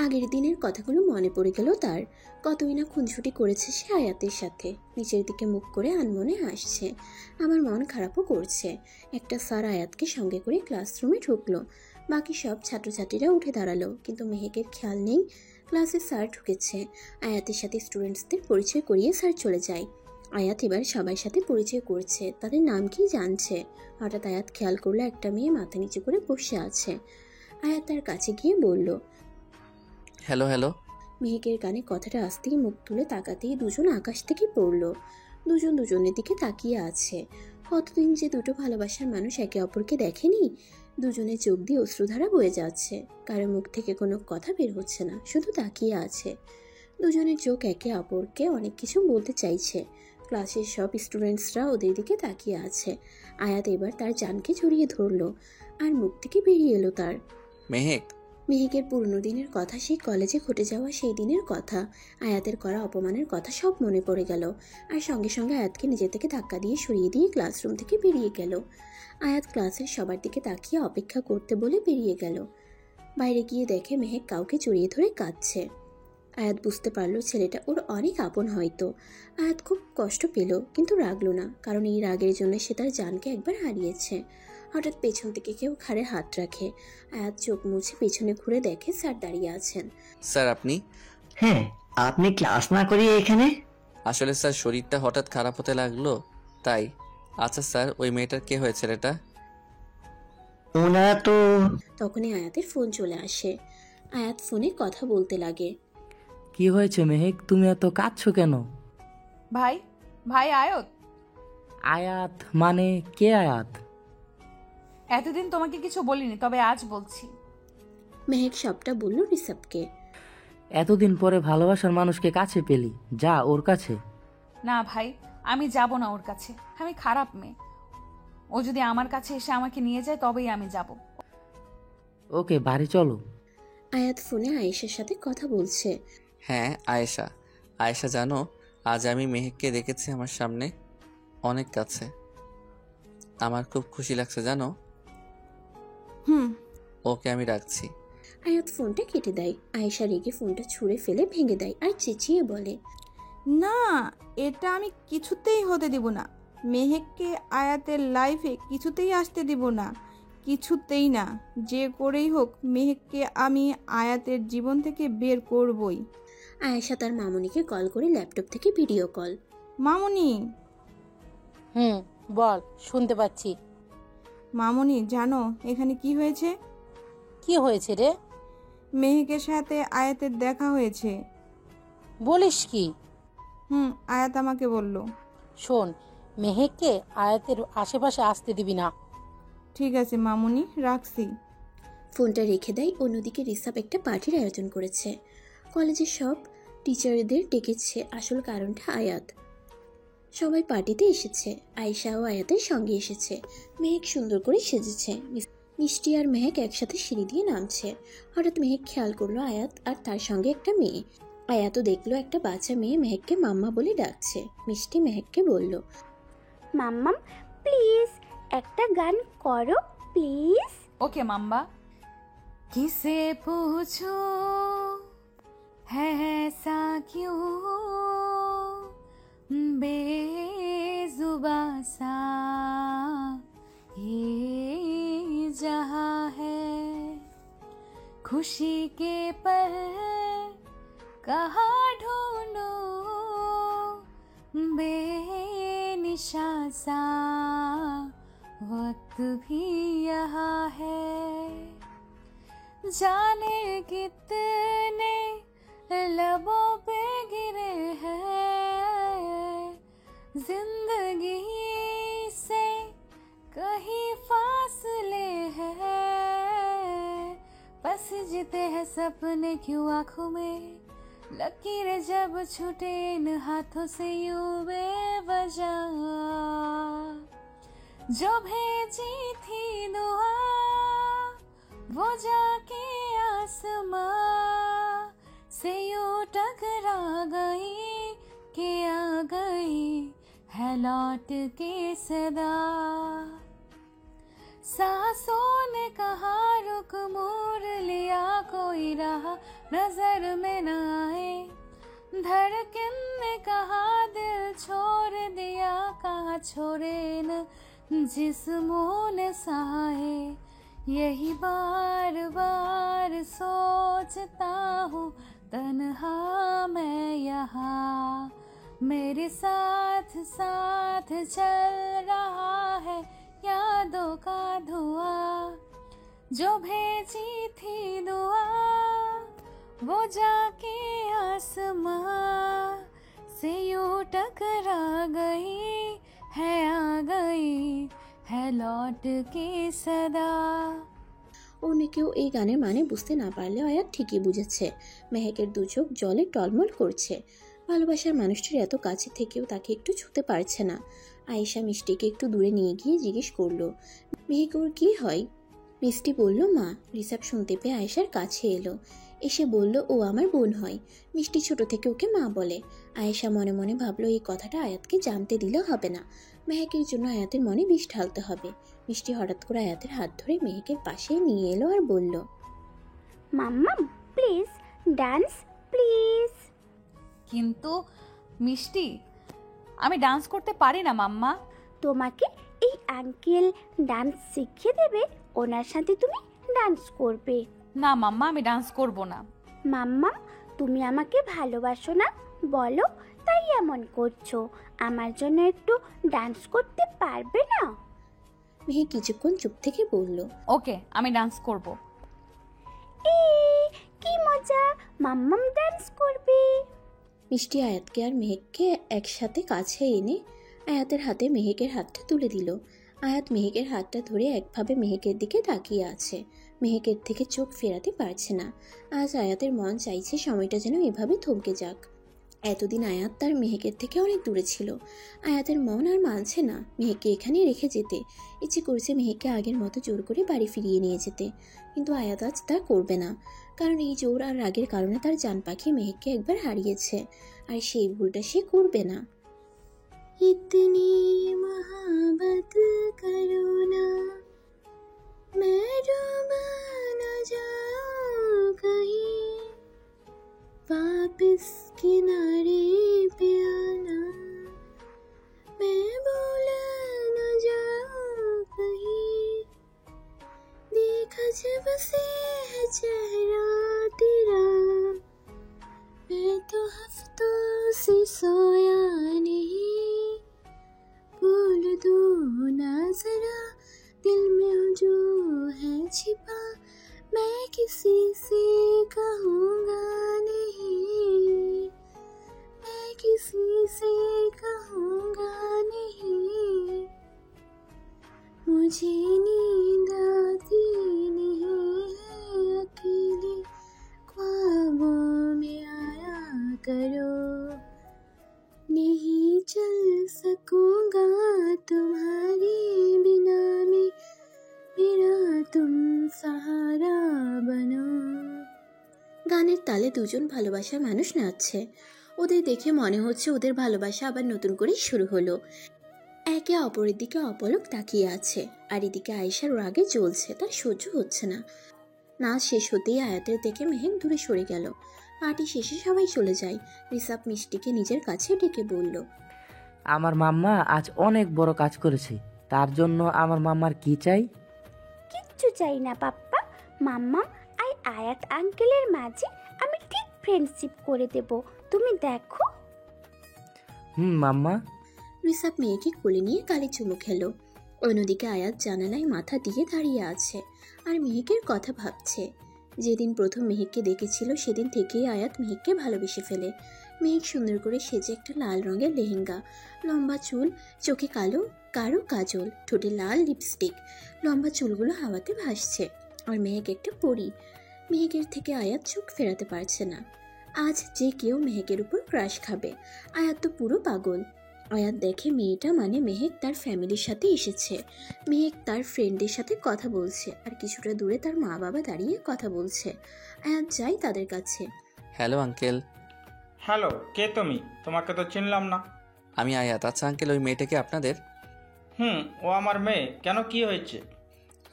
আগের দিনের কথাগুলো মনে পড়ে গেল তার, কতই না খুনসুটি করেছে সে আয়াতের সাথে। নিচের দিকে মুখ করে আনমনে হাসছে, আমার মন খারাপও করছে। একটা স্যার আয়াতকে সঙ্গে করে ক্লাসরুমে ঢুকলো। বাকি সব ছাত্রছাত্রীরা উঠে দাঁড়ালো, কিন্তু মেহেকের খেয়াল নেই ক্লাসে স্যার ঢুকেছে। আয়াতের সাথে স্টুডেন্টসদের পরিচয় করিয়ে স্যার চলে যায়। আয়াত এবার সবার সাথে পরিচয় করছে, তাদের নাম কি জানছে। হঠাৎ আয়াত খেয়াল করলো একটা মেয়ে মাথা নিচু করে বসে আছে। আয়াত তার কাছে গিয়ে বলল, হ্যালো হ্যালো। মেহেকের কানে কথাটা আসতেই মুখ তুলে তাকাতেই দুজন আকাশ থেকে পড়ল। দুজন দুজনের দিকে তাকিয়ে আছে। কতদিন যে দুটো ভালোবাসার মানুষ একে অপরকে দেখেনি। দুজনের চোখ দিয়ে অশ্রুধারা বয়ে যাচ্ছে, কারো মুখ থেকে কোনো কথা বের হচ্ছে না, শুধু তাকিয়ে আছে। দুজনের চোখ একে অপরকে অনেক কিছু বলতে চাইছে। ক্লাসের সব স্টুডেন্টসরা ওদের দিকে তাকিয়ে আছে। আয়াত এবার তার জানকে জড়িয়ে ধরলো, আর মুখ থেকে বেরিয়ে এলো তার, মেহেক। মেহেকের পুরনো দিনের কথা, সেই কলেজে ঘটে যাওয়া সেই দিনের কথা, আয়াতের করা অপমানের কথা সব মনে পড়ে গেল। আর সঙ্গে সঙ্গে আয়াতকে নিজে থেকে ধাক্কা দিয়ে সরিয়ে দিয়ে ক্লাসরুম থেকে বেরিয়ে গেল। আয়াত ক্লাসের সবার দিকে তাকিয়ে অপেক্ষা করতে বলে বেরিয়ে গেল। বাইরে গিয়ে দেখে মেহেক কাউকে জড়িয়ে ধরে কাঁদছে। আয়াত বুঝতে পারলো ছেলেটা ওর অনেক আপন হয়তো। আয়াত খুব কষ্ট পেল, কিন্তু রাগলো না, কারণ এই রাগের জন্য সে তার জানকে একবার হারিয়েছে। হঠাৎ পেছন থেকে কেউ ঘাড়ে হাত রাখে। আয়াত চোখ মুছে পেছনে ঘুরে দেখে স্যার দাঁড়িয়ে আছেন। স্যার আপনি? হ্যাঁ, আপনি ক্লাস না করিয়ে এখানে? আসলে স্যার শরীরটা হঠাৎ খারাপ হতে লাগলো তাই। আচ্ছা স্যার, ওই মেয়েটার কে হয়েছে ছেলেটা? ওনারা তো। তখনই আয়াতের ফোন চলে আসে। আয়াত ফোনে কথা বলতে লাগে। কি হয়েছে মেহেক, তুমি এত কাঁদছো কেন? ভাই ভাই আয়াত। আয়াত মানে কে আয়াত? এতদিন তোমাকে কিছু বলিনি, তবে আজ বলছি। মেহেক সবটা বলল রিসাবকে। এতদিন পরে ভালোবাসার মানুষকে কাছে পেলি, যা ওর কাছে। না ভাই, আমি যাব না ওর কাছে। আমি খারাপ মেয়ে। ও যদি আমার কাছে এসে আমাকে নিয়ে যায় তবেই আমি যাব। ওকে, বাড়ি চলো। আয়াত ফোনে আয়েশার সাথে কথা বলছে। হ্যাঁ আয়েশা। আয়েশা জানো, আজ আমি মেহেককে দেখেছি আমার সামনে, অনেক কাছে। আমার খুব খুশি লাগছে জানো। ওকে আমি রাখছি। আয়াত ফোনটা কেটে দেয়। আয়েশা রেগে ফোনটা ছুঁড়ে ফেলে ভেঙে দেয় আর চেঁচিয়ে বলে, না, এটা আমি কিছুতেই হতে দিব না। মেহেককে আয়াতের লাইফে কিছুতেই আসতে দিব না, কিছুতেই না। যে করেই হোক মেহেককে আমি আয়াতের জীবন থেকে বের করবই। আয়েশা তার মামুনিকে কল করে ল্যাপটপ থেকে ভিডিও কল। মামুনি। বল, শুনতে পাচ্ছি। মামুনি জানো এখানে কি হয়েছে? কি হয়েছে রে? মেহেকের সাথে আয়াতের দেখা হয়েছে। বলিস কি? আয়াত আমাকে বলল। শোন, মেহেককে আয়াতের আশেপাশে আসতে দিবি না। ঠিক আছে মামুনি, রাখছি। ফোনটা রেখে দেয়। অন্যদিকে রিসাব একটা পার্টির আয়োজন করেছে। কলেজের সব টিচারদের ডেকেছে। আসল কারণটা আয়াত। সবাই পার্টিতে এসেছে। আয়েশা ও আয়াতের সঙ্গে এসেছে। মেহেক সুন্দর করে সেজেছে। মিষ্টি আর মেহেক একসাথে সিঁড়ি দিয়ে নামছে। হঠাৎ মেহেক খেয়াল করলো আয়াত আর তার সঙ্গে একটা মেয়ে। আয়াতও দেখলো একটা বাচ্চা মেয়ে মেহেককে মাম্মা বলে ডাকছে। মিষ্টি মেহেককে বলল, মাম্মাম প্লিজ একটা গান করো প্লিজ। ओके मम्मा। किसे पूछो है ऐसा क्यों बेजुबां सा ये जहां है, खुशी के पल कहाँ ढूंढो बेनिशा सा वक्त भी यहाँ है, जाने कितने लबों पे गिरे हैं जिंदगी से कहीं फासले हैं, बस जीते हैं सपने क्यों आँखों में, लकीरें जब छूटे इन हाथों से यूं बेवजह, जो भेजी थी दुआ वो जाके आसमां से यूं टकरा गई कि आ गई है लौट के सदा, सांसों ने कहा रुक मोड़ लिया कोई राह नजर में न आए, धड़कन ने कहा दिल छोड़ दिया कहा छोड़े न जिस्मों ने सहाए, यही बार बार सोचता हूँ तन्हा मैं यहाँ, मेरे साथ साथ चल रहा है यादों का धुआं, जो भेजी थी दुआ वो जाके आसमां से यूं टकरा गई है आ गई है लौट के सदा। অন্য কেউ এই গানের মানে বুঝতে না পারলেও আয়াত ঠিকই বুঝেছে। মেহেকের দু চোখ জলে টলমল করছে। ভালোবাসার মানুষটির এত কাছে থেকেও তাকে একটু ছুঁতে পারছে না। আয়েশা মিষ্টিকে একটু দূরে নিয়ে গিয়ে জিজ্ঞেস করলো, মেহেক ওর কি হয়? মিষ্টি বলল মা। রিসাব শুনতে পেয়ে আয়েশার কাছে এলো, এসে বলল ও আমার বোন হয়। মিষ্টি ছোট থেকে ওকে মা বলে। আয়েশা মনে মনে ভাবলো এই কথাটা আয়াতকে জানতে দিলে হবে না, মেহেকের জন্য আয়াতের মনে বিষ ঢালতে হবে। মিষ্টি হঠাৎ করে আয়াতের হাত ধরে মেহেকের পাশে নিয়ে এলো আর বলল, মাম্মাম প্লিজ ডান্স প্লিজ। কিন্তু মিষ্টি আমি ডান্স করতে পারি না মাম্মা। তোমাকে এই আঙ্কেল ডান্স শিখিয়ে দেবে, ওনার সাথে তুমি ডান্স করবে। না মাম্মা আমি ডান্স করব না। মাম্মাম তুমি আমাকে ভালোবাসো না বলো, তাই এমন করছো। আমার জন্য একটু ডান্স করতে পারবে না? মেহেক কিছুক্ষণ চুপ থেকে বলল, ওকে আমি ডান্স করব। কি মজা, মাম্মাম ডান্স করবে। মিষ্টি আয়াতকে আর মেহেককে একসাথে কাছে এনে আয়াতের হাতে মেহেকের হাতটা তুলে দিল। আয়াত মেহেকের হাতটা ধরে একভাবে মেহেকের দিকে তাকিয়ে আছে, মেহেকের থেকে চোখ ফেরাতে পারছে না। আজ আয়াতের মন চাইছে সময়টা যেন এভাবে থমকে যাক। এতদিন আয়াত তার মেহেকের থেকে অনেক দূরে ছিল। আয়াতের মন আর মানছে না মেহেককে এখানে রেখে যেতে। ইচ্ছে করছে মেহেককে আগের মতো জোর করে বাড়ি ফিরিয়ে নিয়ে যেতে, কিন্তু আয়াত আজ তা করবে না, কারণ এই জোর আর রাগের কারণে তার জান পাখি মেহেককে একবার হারিয়েছে, আর সেই ভুলটা সে করবে না। ইতনি মহাবত করো না मैं डूबा न जाऊं कहीं, वापस किनारे पे आना, मैं भूला न जाऊं कहीं, देखा जब से है चेहरा तेरा, मैं तो हफ्तों से सोया नहीं, भूल दो ना जरा दिल में जो है छिपा, मैं किसी से कहूँगा नहीं, मैं किसी से कहूँगा नहीं, मुझे नींद आती नहीं है, अकेले ख्वाबों में आया करो, नहीं चल सकूँगा तुम्हारे बिना में, मेरा तुम सहारा बनो। গানের তালে দুজন ভালোবাসার মানুষ নাচছে। ওদের দেখে মনে হচ্ছে ওদের ভালোবাসা আবার নতুন করে শুরু হলো। একে অপরের দিকে অপলক তাকিয়ে আছে, আর এদিকে আয়েশার রাগে জ্বলছে, তার সহ্য হচ্ছে না। নাচ শেষ হতেই আয়াতের দেখে মেহেক দূরে সরে গেল। পার্টি শেষে সবাই চলে যায়। রিসাব মিষ্টিকে নিজের কাছে ডেকে বলল, আমার মাম্মা আজ অনেক বড় কাজ করেছে, তার জন্য আমার মাম্মার কি চাই? কিচ্ছু চাই না পাপ্পা। মাম্মাম আর আয়াত আঙ্কেলের মাঝে আমি ঠিক ফ্রেন্ডশিপ করে দেব, তুমি দেখো। মাম্মা। রিসাব মেয়েকে কোলে নিয়ে গালে চুমু খেলো। অন্যদিকে আয়াত জানালায় মাথা দিয়ে দাঁড়িয়ে আছে আর মেহেকের কথা ভাবছে। যেদিন প্রথম মেহেককে দেখেছিল সেদিন থেকেই আয়াত মেহেককে ভালোবেসে ফেলে। মেহেক সুন্দর করে সেজে একটা লাল রঙের লেহেঙ্গা, লম্বা চুল, চোখে কালো কারো কাজল, ঠোঁটে লাল লিপস্টিক, লম্বা চুলগুলো হাওয়াতে ভাসছে। আর মেহেক একটা পরী। মেহেকের থেকে আয়াত চোখ ফেরাতে পারছে না। আজ যে কেউ মেহেকের উপর ক্রাশ খাবে। আয়াত তো পুরো পাগল। আয়াত দেখে মেয়েটা মানে মেহেক তার ফ্যামিলির সাথে এসেছে। মেহেক তার ফ্রেন্ডের সাথে কথা বলছে, আর কিছুটা দূরে তার মা বাবা দাঁড়িয়ে কথা বলছে। আয়াত যায় তাদের কাছে। Hello uncle. হ্যালো, কে তুমি? তোমাকে তো চিনলাম না। আমি আয়াত। আচ্ছা আঙ্কেল, ওই মেয়েটাকে আপনাদের? ও আমার মেয়ে। কেন, কি হয়েছে?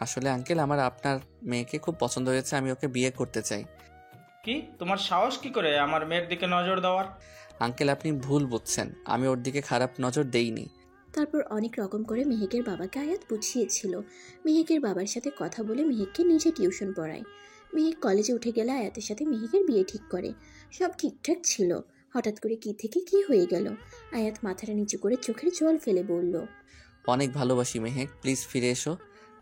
আসলে আঙ্কেল, আমার আপনার মেয়েকে খুব পছন্দ হয়েছে, আমি ওকে বিয়ে করতে চাই। কি, তোমার সাহস কি করে আমার মেয়ের দিকে নজর দেওয়ার? আঙ্কেল, আপনি ভুল বুঝছেন, আমি ওর দিকে খারাপ নজর দেইনি। তারপর অনেক রকম করে মেহেকের বাবাকে আয়াত বুঝিয়েছিল। মেহেকের বাবার সাথে কথা বলে মেহেককে নিজে টিউশন পড়ায়। মেহেক কলেজে উঠে গেলে আয়াতের সাথে মেহেকের বিয়ে ঠিক করে। সব ঠিকঠাক ছিল। হঠাৎ করে কি থেকে কি হয়ে গেল। আয়াত মাথাটা নিচু করে চোখের জল ফেলে বলল, অনেক ভালোবাসি মেহেক, প্লিজ ফিরে এসো।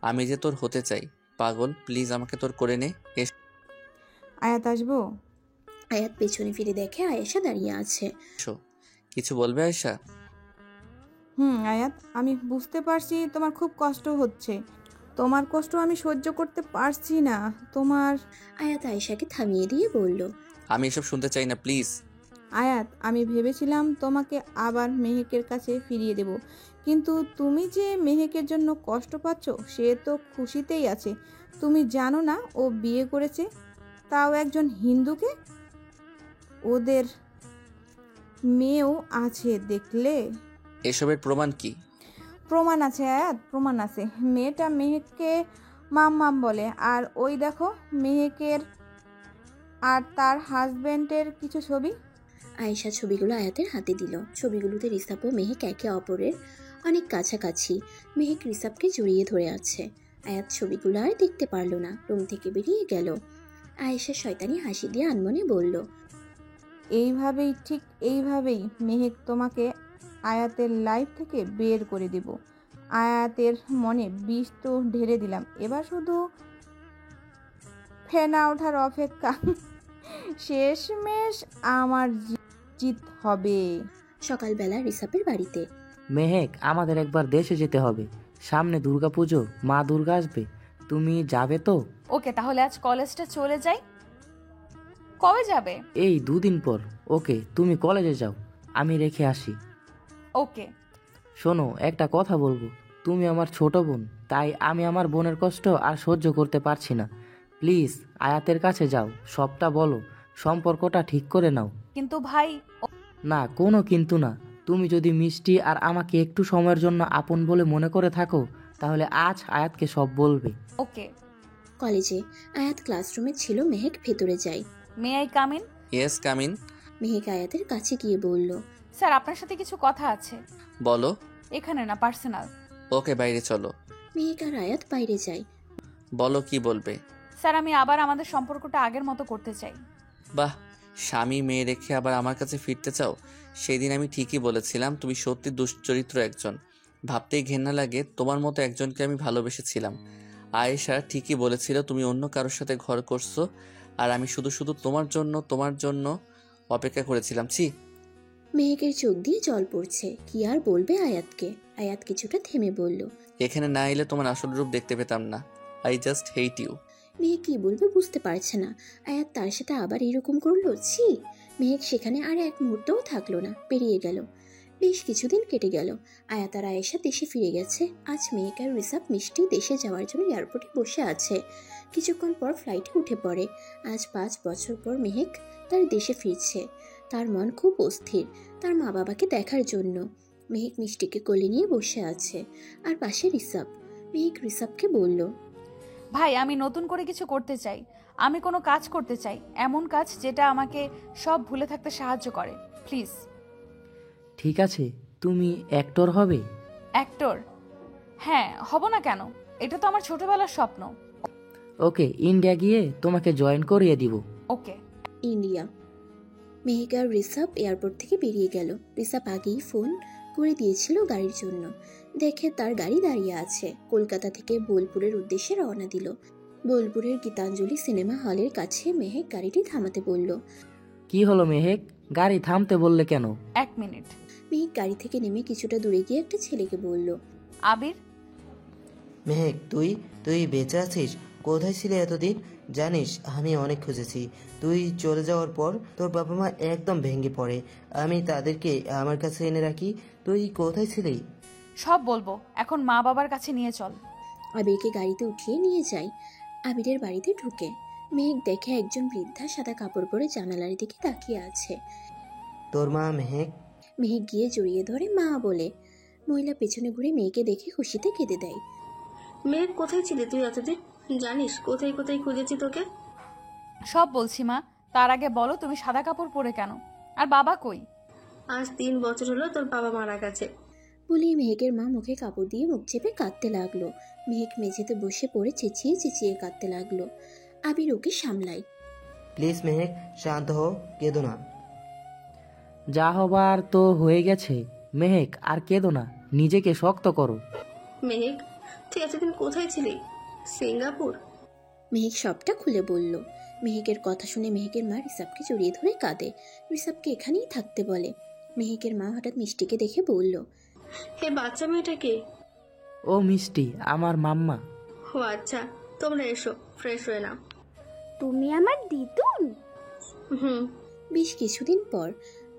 আমি যে তোর হতে চাই। পাগল, প্লিজ আমাকে তোর করে নে। আয়াত আসবো? আয়াত পেছনে ফিরে দেখে আয়েশা দাঁড়িয়ে আছে। কিছু বলবে আয়েশা? আয়াত, আমি বুঝতে পারছি তোমার খুব কষ্ট হচ্ছে। তোমার কষ্ট আমি সহ্য করতে পারছি না। তোমার আয়াত আয়েশাকে থামিয়ে দিয়ে বলল, আমি এসব শুনতে চাই না, প্লিজ। আয়াত, আমি ভেবেছিলাম তোমাকে আবার মেহেকের কাছে ফিরিয়ে দেব, কিন্তু তুমি যে মেহেকের জন্য কষ্ট পাচ্ছ সে তো খুশিতেই আছে। তুমি জানো না ও বিয়ে করেছে, তাও একজন হিন্দুকে। ওদের মেয়েও আছে, দেখলে? এসবের প্রমাণ কি? প্রমাণ আছে আয়াত, প্রমাণ আছে। মেয়েটা মেহেককে মাম্মাম বলে, আর ওই দেখো মেহেকের আর তার হাজবেন্ডের কিছু ছবি। আয়েশা ছবিগুলো আয়াতের হাতে দিল। ছবিগুলোতে রিসাব ও মেহেক একে অপরের অনেক কাছাকাছি। মেহেক রিসাবকে জড়িয়ে ধরে আছে। আয়াত ছবিগুলো আর দেখতে পারল না, রুম থেকে বেরিয়ে গেল। আয়েশা শয়তানি হাসি দিয়ে আনমনে বলল, এইভাবেই, ঠিক এইভাবেই মেহেক তোমাকে আয়াতের লাইফ থেকে বের করে দেব। আয়াতের মনে বিষ তো ঢেলে দিলাম, এবার শুধু ফেনা ওঠার অপেক্ষা। শেষমেশ আমার জিত হবে। সকালবেলা রিসাবের বাড়িতে। মেহেক, আমাদের একবার দেশে যেতে হবে, সামনে দুর্গাপুজো, মা দুর্গা আসবে, তুমি যাবে তো? ওকে, তাহলে আজ কলেজটা চলে যাই। কবে যাবে? এই 2 দিন পর। ওকে, তুমি কলেজে যাও, আমি রেখে আসি। ওকে। শোনো, একটা কথা বলবো। তুমি আমার ছোট বোন, তাই আমি আমার বোনের কষ্ট আর সহ্য করতে পারছি না। প্লিজ আয়াতের কাছে যাও, সবটা বলো, সম্পর্কটা ঠিক করে নাও। কিন্তু ভাই। না, কোনো কিন্তু না। তুমি যদি মিষ্টি আর আমাকে একটু সময়ের জন্য আপন বলে মনে করে থাকো, তাহলে আজ আয়াতকে সব বলবে। ওকে। কলেজে আয়াত ক্লাসরুমে ছিল। মেহেক ভেতরে যায়। May I come in? Yes, come in. Mehek আয়াতের কাছে গিয়ে বলল, স্যার, আপনার সাথে কিছু কথা আছে। বলো। এখানে না, পার্সোনাল। ওকে, বাইরে চলো। মেহেক আর আয়াত বাইরে যায়। বলো, কি বলবে? স্যার, আমি আবার আমাদের সম্পর্কটা আগের মতো করতে চাই। বাহ, স্বামী মেয়ে রেখে আবার আমার কাছে ফিরতে চাও? সেদিন আমি ঠিকই বলেছিলাম তুমি সত্যি দুশ্চরিত্র একজন। ভাবতেই ঘেন্না লাগে, তোমার মতো একজনকে আমি ভালোবেসেছিলাম। আয়েশা ঠিকই বলেছিল তুমি অন্য কারোর সাথে ঘর করছো, আর আমি শুধু শুধু তোমার জন্য অপেক্ষা করেছিলাম। ছি। মেহেকের চোখ দিয়ে জল পড়ছে। কি আর বলবে আয়াতকে। আয়াত কিছুটা থেমে বলল, এখানে না এলে তোমার আসল রূপ দেখতে পেতাম না। I just hate you. Mehek কি বলবে বুঝতে পারছে না। আয়াত তার সাথে আবার এরকম করলো। ছি। মেহেক সেখানে আর এক মুহূর্তও থাকলো না, বেরিয়ে গেল। বেশ কিছুদিন কেটে গেল। আয়াত আর আয়েশা দেশে ফিরে গেছে। আজ মেহেক আর রিসাব মিষ্টি দেশে যাওয়ার জন্য এয়ারপোর্টে বসে আছে। কিছুক্ষণ পর ফ্লাইটে উঠে পড়ে। আজ 5 বছর পর মেহেক তার দেশে ফিরছে। তার মন খুব অস্থির, তার মা বাবাকে দেখার জন্য। মেহেক মিষ্টিকে কোলে নিয়ে বসে আছে আর পাশে রিসাব। মেহেক রিসাবকে বলল, ভাই আমি নতুন করে কিছু করতে চাই, আমি কোনো কাজ করতে চাই, এমন কাজ যেটা আমাকে সব ভুলে থাকতে সাহায্য করে, প্লিজ। ঠিক আছে, তুমি অ্যাক্টর হবে? অ্যাক্টর? হ্যাঁ, হব না কেন, এটা তো আমার ছোটবেলার স্বপ্ন। ওকে, ইন্ডিয়া গিয়ে তোমাকে জয়েন করিয়ে দিব। ওকে। ইন্ডিয়া। মেহেক আর রিসাব এয়ারপোর্ট থেকে বেরিয়ে গেল। রিসাব আগেই ফোন করে দিয়েছিল গাড়ির জন্য। দেখে তার গাড়ি দাঁড়িয়ে আছে। কলকাতা থেকে বোলপুরের উদ্দেশ্যে রওনা দিল। বোলপুরের গীতাঞ্জলি সিনেমা হলের কাছে মেহেক গাড়িটি থামাতে বলল। কি হলো মেহেক, গাড়ি থামতে বললে কেন? 1 মিনিট। মেহেক গাড়ি থেকে নেমে কিছুটা দূরে গিয়ে একটা ছেলেকে বলল, আবির। মেহেক, তুই বেঁচে আছিস? কোথায় ছিলে এতদিন? জানিস আমি অনেক খুঁজেছি। তুই চলে যাওয়ার পর তোর বাবা মা একদম ভেঙে পড়ে। আমি তাদেরকে আমার কাছে এনে রাখি। তুই কোথায় ছিলি? সব বলবো, এখন মা বাবার কাছে নিয়ে চল। আবিরকে গাড়িতে উঠিয়ে নিয়ে যায়। আবিরের বাড়িতে ঢুকে মেহেক দেখে একজন বৃদ্ধা সাদা কাপড় পরে জানালার দিকে তাকিয়ে আছে। তোর মা মেহেক? মেহেক গিয়ে জড়িয়ে ধরে মা বলে। মহিলা পেছনে ঘুরে মেয়েকে দেখে খুশিতে কেঁদে দেয়। মেহেক, কোথায় ছিলি তুই এতদিন? জানিস কোথায় কোথায় খুঁজেছি তোকে? সব বলছি মা, তার আগে বলো তুমি সাদা কাপড় পরে কেন, আর বাবা কই? আজ 3 বছর হলো তোর বাবা মারা গেছে। বলেই মেহেকের মা মুখে কাপড় দিয়ে মুখ চেপে কাঁদতে লাগলো। মেহেক মেঝেতে বসে পড়ে চেঁচিয়ে চেঁচিয়ে কাঁদতে লাগলো। আবির ওকে সামলায়। প্লিজ মেহেক, শান্ত হও, কেঁদো না। যা হবার তো হয়ে গেছে মেহেক, আর কেঁদো না, নিজেকে শক্ত করো। মেহেক, তুই এতদিন কোথায় ছিলি? সিঙ্গাপুর? মেহেক সবটা খুলে বলল। মেহেকের কথা শুনে মেহেকের মা রিসাবকে জড়িয়ে ধরে কাঁদে। রিসাবকে এখানেই থাকতে বলে। মেহেকের মা হঠাৎ মিষ্টিকে দেখে বলল, হে বাচ্চা মেয়েটা কে? ও মিষ্টি, আমার মাম্মা। ও আচ্ছা, তোমরা এসো, ফ্রেশ হয়ে নাও। তুমি আমার দিদুন? হুম। বেশ কিছুদিন পর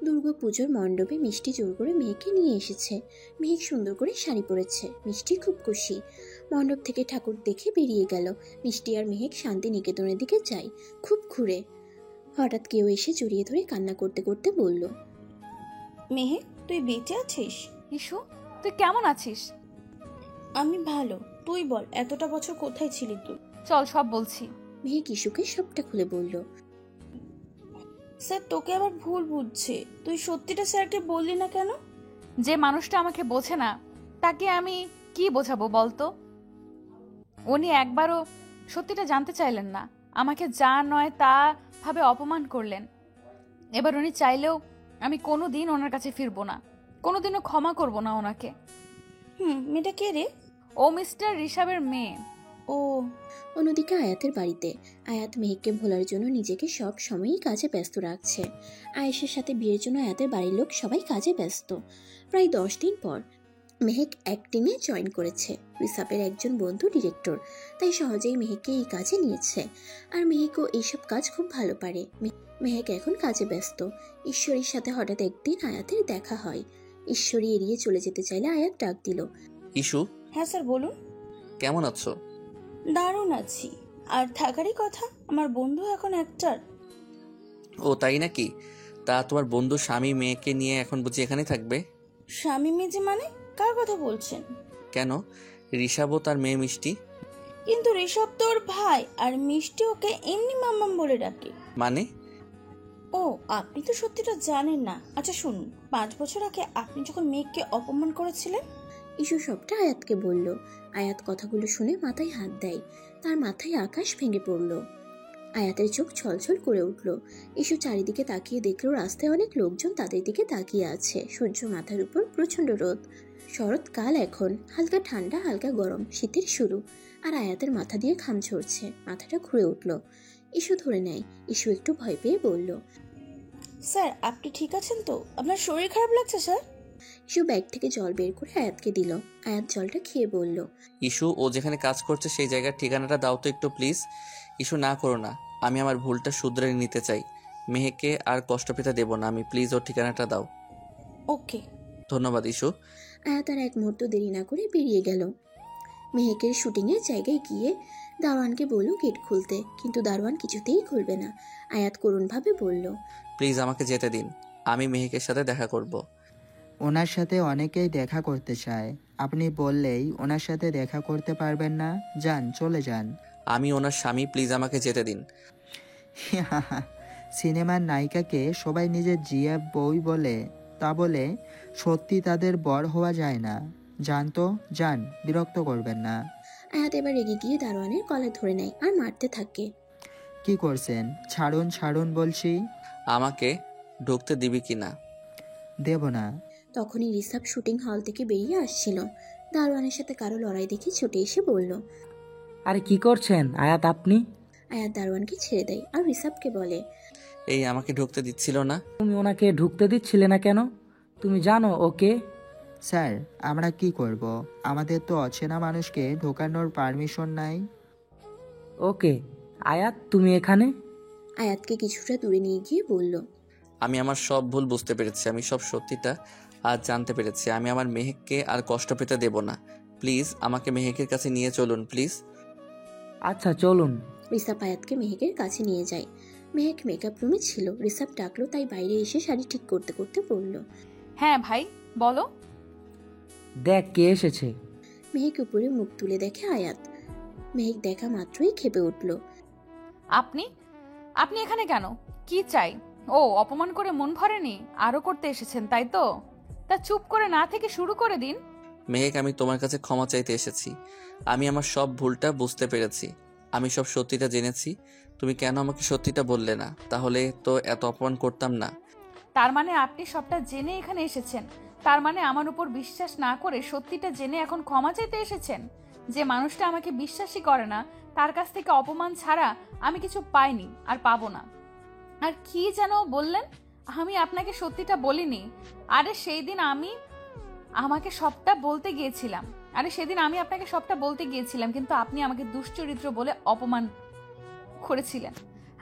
দুর্গাপুজোর মণ্ডপে মিষ্টি জোর করে মেহেককে নিয়ে এসেছে। মেহেক সুন্দর করে শাড়ি পরেছে। মিষ্টি খুব খুশি। মণ্ডপ থেকে ঠাকুর দেখে বেরিয়ে গেল। মিষ্টি আর মেহেক শান্তিনিকেতনের দিকে যায়। খুব ঘুরে হঠাৎ কেউ এসে জড়িয়ে ধরে কান্না করতে করতে বলল, মেহেক, তুই বেঁচে আছিস? ইসু, তুই কেমন আছিস? আমি ভালো, তুই বল এতটা বছর কোথায় ছিলি তুই? চল সব বলছি। মেহেক ইসুকে সবটা খুলে বলল। স্যার তোকে আবার ভুল বুঝছে, তুই সত্যিটা স্যারকে বললি না কেন? যে মানুষটা আমাকে বোঝে না তাকে আমি কি বোঝাবো বলতো? উনি একবারও সত্যিটা জানতে চাইলেন না, আমাকে যা নয় তা ভাবে অপমান করলেন। এবার উনি চাইলেও আমি কোনোদিন ওনার কাছে ফিরবো না, কোনোদিনও ক্ষমা করব না ওনাকে। মেয়েটা কে রে? ও মিস্টার ঋষাবের মেয়ে। ও। অন্যদিকে আয়াতের বাড়িতে আয়াত মেহেককে ভোলার জন্য নিজেকে সব সময়ই কাজে ব্যস্ত রাখছে। আয়েশের সাথে বিয়ের জন্য আয়াতের বাড়ির লোক সবাই কাজে ব্যস্ত। প্রায় 10 দিন পর মেহেক অ্যাক্টিংয়ে জয়েন করেছে। রিসাবের একজন বন্ধু ডিরেক্টর, তাই সহজেই মেহেককে এই কাজে নিয়েছে। আর মেহেকও এইসব কাজ খুব ভালো পারে। মেহেক এখন কাজে ব্যস্ত। ঈশ্বরীর সাথে হঠাৎ একদিন আয়াতের দেখা হয়। ঈশ্বরী এড়িয়ে চলে যেতে চাইলে আয়াত ডাক দিল, ইস্যু। হ্যাঁ স্যার বলুন। কেমন আছো? দারুণ আছি, আর থাকারই কথা, আমার বন্ধু এখন অ্যাক্টর। ও তাই নাকি? তা তোমার বন্ধু স্বামী মেয়েকে নিয়ে এখন বুঝি এখানে থাকবে? স্বামী মেয়ে মানে কার কথা বলছেন? কেন, ঋষাবও তার মেয়ে মিষ্টি। কিন্তু ঋষভ তোর ভাই, আর মিষ্টি ওকে এমনি মাম্মাম বলে ডাকে। মানে? ও, আপনি তো সত্যিটা জানেন না। আচ্ছা শুনুন, 5 বছর আগে আপনি যখন মেয়েকে অপমান করেছিলেন। ইস্যু সবটা আয়াতকে বলল। আয়াত কথাগুলো শুনে মাথায় হাত দেয়। তার মাথায় আকাশ ভেঙে পড়ল। আয়াতের চোখ ছলছল করে উঠল। ইস্যু চারিদিকে তাকিয়ে দেখল রাস্তায় অনেক লোকজন তাদের দিকে তাকিয়ে আছে। সূর্য মাথার উপর, প্রচন্ড রোদ। শরৎকাল এখন, হালকা ঠান্ডা হালকা গরম, শীতের শুরু। আর আয়াতের মাথা দিয়ে ঘাম ঝরছে, মাথাটা ঘুরে উঠল। ইস্যু ধরে নেয়। ইস্যু একটু ভয় পেয়ে বলল, স্যার আপনি ঠিক আছেন তো? আপনার শরীর খারাপ লাগছে স্যার? ইস্যু ব্যাগ থেকে জল বের করে আয়াতকে দিল। আয়াত জলটা খেয়ে বলল, ইস্যু, ও যেখানে কাজ করছে সেই জায়গার ঠিকানাটা দাও তো একটু প্লিজ। ইস্যু, না করো না, আমি আমার ভুলটা শুধরে নিতে চাই। মেহেকে আর কষ্ট পেতে দেবো না আমি, প্লিজ ওর ঠিকানাটা দাও। ওকে। ধন্যবাদ ইস্যু। আয়াত আর এক মুহূর্ত দেরি না করে বেরিয়ে গেল। মেহেকের শুটিংয়ের জায়গায় গিয়ে দারোয়ানকে বলল গেট খুলতে, কিন্তু দারোয়ান কিছুতেই খুলবে না। আয়াত করুণভাবে বলল, প্লিজ আমাকে যেতে দিন, আমি মেহেকের সাথে দেখা করব। ওনার সাথে অনেকেই দেখা করতে চায়, আপনি বললেই ওনার সাথে দেখা করতে পারবেন না? যান, চলে যান। আমি ওনার স্বামী, প্লিজ আমাকে যেতে দিন। সিনেমার নায়িকাকে সবাই নিজের জিয়া বই বলে, তা বলে সত্যি তাদের বর হওয়া যায় না। যান তো, যান, বিরক্ত করবেন না। আয়াত এবার রেগে গিয়ে দারোয়ানের কলার ধরে নেয় আর মারতে থাকে। কি করছেন? ছাড়ুন, ছাড়ুন বলছি। আমাকে ঢুকতে দিবি কি না? দেব না। তখনই রিসাব শুটিং হল থেকে বেরিয়ে আসছিল। দারোয়ানের সাথে কারো লড়াই দেখে ছুটে এসে বলল। আরে কি করছেন আয়াত আপনি? আয়াত দারোয়ানকে ছেড়ে দেয় আর রিসাবকে বলে, এই আমাকে ঢুকতে দিচ্ছিল না। তুমি ওনাকে ঢুকতে দিচ্ছিলে না কেন? তুমি জানো ওকে? স্যার, আমরা কি করব? আমাদের তো অচেনা মানুষকে ঢোকানোর পারমিশন নাই। ওকে, আয়াত তুমি এখানে? আয়াতকে কিছুটা দূরে নিয়ে গিয়ে বলল, আমি আমার সব ভুল বুঝতে পেরেছি, আমি সব সত্যিটা আজ জানতে পেরেছি। আমি আমার মেহেককে আর কষ্ট পেতে দেব না। প্লিজ আমাকে মেহেকের কাছে নিয়ে চলুন, প্লিজ। আচ্ছা চলুন। রিসাব আয়াতকে মেহেকের কাছে নিয়ে যায়। মেহেক মেকআপ রুমে ছিল। রিসাব ডাকলো, তাই বাইরে এসে শাড়ি ঠিক করতে করতে বলল, হ্যাঁ ভাই বলো। দেখ কে এসেছে। মেহেক উপরে মুখ তুলে দেখে আয়াত। মেহেক দেখা মাত্রই ক্ষেপে উঠল। আপনি আপনি এখানে কেন? কি চাই? ও, অপমান করে মন ভরেনি, আরো করতে এসেছেন তাই তো? তা চুপ করে না থেকে শুরু করে দিন। মেহেক, আমি তোমার কাছে ক্ষমা চাইতে এসেছি। আমি আমার সব ভুলটা বুঝতে পেরেছি, আমি সব সত্যিটা জেনেছি। তুমি কেন আমাকে সত্যিটা বললে না? তাহলে তো এত অপমান করতাম না। তার মানে আপনি সবটা জেনে এখানে এসেছেন? তার মানে আমার উপর বিশ্বাস না করে সত্যিটা জেনে এখন ক্ষমা চাইতে এসেছেন? যে মানুষটা আমাকে বিশ্বাসই করে না, তার কাছ থেকে অপমান ছাড়া আমি কিছু পাইনি আর পাবো না। আর কি যেন বললেন, আমি আপনাকে সত্যিটা বলিনি? আরে সেই দিন আমাকে সবটা বলতে গিয়েছিলাম। সেদিন আমি আপনাকে সবটা বলতে গিয়েছিলাম, কিন্তু আপনি আমাকে দুশ্চরিত্র বলে অপমান করেছিলেন।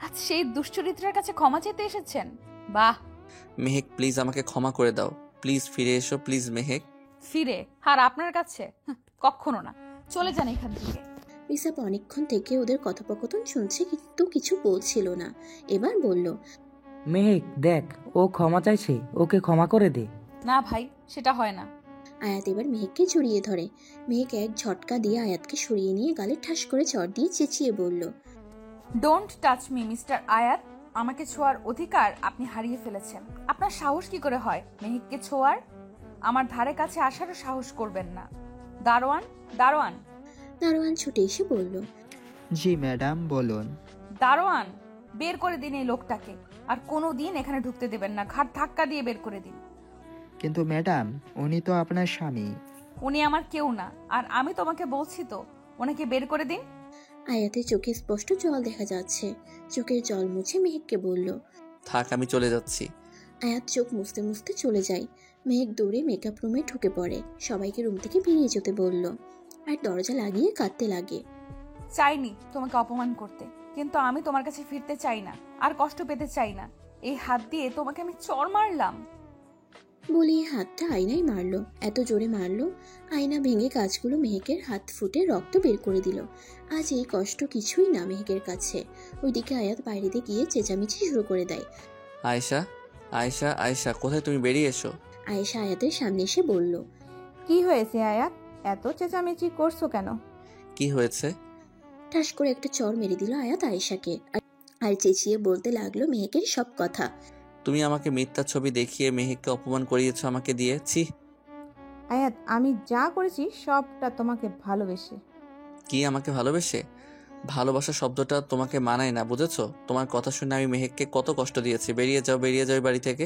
আজ সেই দুশ্চরিত্রের কাছে ক্ষমা চেতে এসেছেন? বাহ। মেহেক, প্লিজ আমাকে ক্ষমা করে দাও। প্লিজ ফিরে এসো, প্লিজ মেহেক। ফিরে? আর আপনার কাছে? কখনো না। চলে যান এখান থেকে। রিসাব অনেকক্ষণ থেকে ওদের কথোপকথন শুনছে, কিন্তু কিছু বলছিল না। এবার বলল, মেহেক দেখ, ও ক্ষমা চাইছে, ওকে ক্ষমা করে দে। না ভাই, সেটা হয় না। আয়াত এবার মেহেককে জড়িয়ে ধরে। মেহেক এক ঝটকা দিয়ে আয়াতকে সরিয়ে নিয়ে গালে ঠাস করে চড় দিয়ে চেঁচিয়ে বলল, ডোন্ট টাচ মি মিস্টার আয়াত। আমাকে ছোঁয়ার অধিকার আপনি হারিয়ে ফেলেছেন। আপনার সাহস কি করে হয় মেহেককে ছোঁয়ার? আমার ধারে কাছে আসারও সাহস করবেন না। দারোয়ান, দারোয়ান। দারোয়ান ছুটে এসে বলল, জি ম্যাডাম, বলুন। দারোয়ান, বের করে দিন এই লোকটাকে। আর কোনো দিন এখানে ঢুকতে দেবেন না। ঘাট ধাক্কা দিয়ে বের করে দিন। কিন্তু ম্যাডাম, উনি তো আপনার স্বামী। উনি আমার কেউ না, আর আমি তোমাকে বলছি তো, ওনাকে বের করে দিন। আয়াতের চোখে স্পষ্ট জল দেখা যাচ্ছে। চোখের জল মুছে মেহেককে বলল, থাক, আমি চলে যাচ্ছি। আয়াত চোখ মুছতে মুছতে চলে যায়। মেহেক দৌড়ে মেকআপ রুমে ঢুকে পড়ে। সবাইকে রুম থেকে বেরিয়ে যেতে বলল আর দরজা লাগিয়ে কাঁদতে লাগে। চাইনি তোমাকে অপমান করতে, কিন্তু আমি তোমার কাছে ফিরতে চাই না, আর কষ্ট পেতে চাই না। এই হাত দিয়ে তোমাকে আমি চড় মারলাম বলে হাতটা আয়নায় মারলো। এত জোরে মারলো, আয়না ভেঙে কাঁচগুলো মেহেকের হাত ফুটে রক্ত বের করে দিল। আজ এই কষ্ট কিছুই না মেহেকের কাছে। ওইদিকে আয়াত বাইরেতে গিয়ে চেঁচামেচি শুরু করে দেয়। আয়েশা, আয়েশা, আয়েশা, কোথায় তুমি? বেরিয়ে এসো। আয়েশা আয়াতের সামনে এসে বলল, কি হয়েছে আয়াত? এত চেঁচামেচি করছো কেন? কি হয়েছে? ঠাস করে একটা চড় মেরে দিল আয়াত আয়েশাকে, আর চেঁচিয়ে বলতে লাগলো মেহেকের সব কথা। তুমি আমাকে মিথ্যা ছবি দেখিয়ে মেহেককে অপমান করিয়েছো আমাকে দিয়ে। ছি। আয়াত, আমি যা করেছি সবটা তোমাকে ভালোবেসে। কি আমাকে ভালোবেসে? ভালোবাসা শব্দটা তোমাকে মানায় না, বুঝেছো? তোমার কথা শুনে আমি মেহেককে কত কষ্ট দিয়েছি। বেরিয়ে যাও, বেরিয়ে যাও বাড়ি থেকে।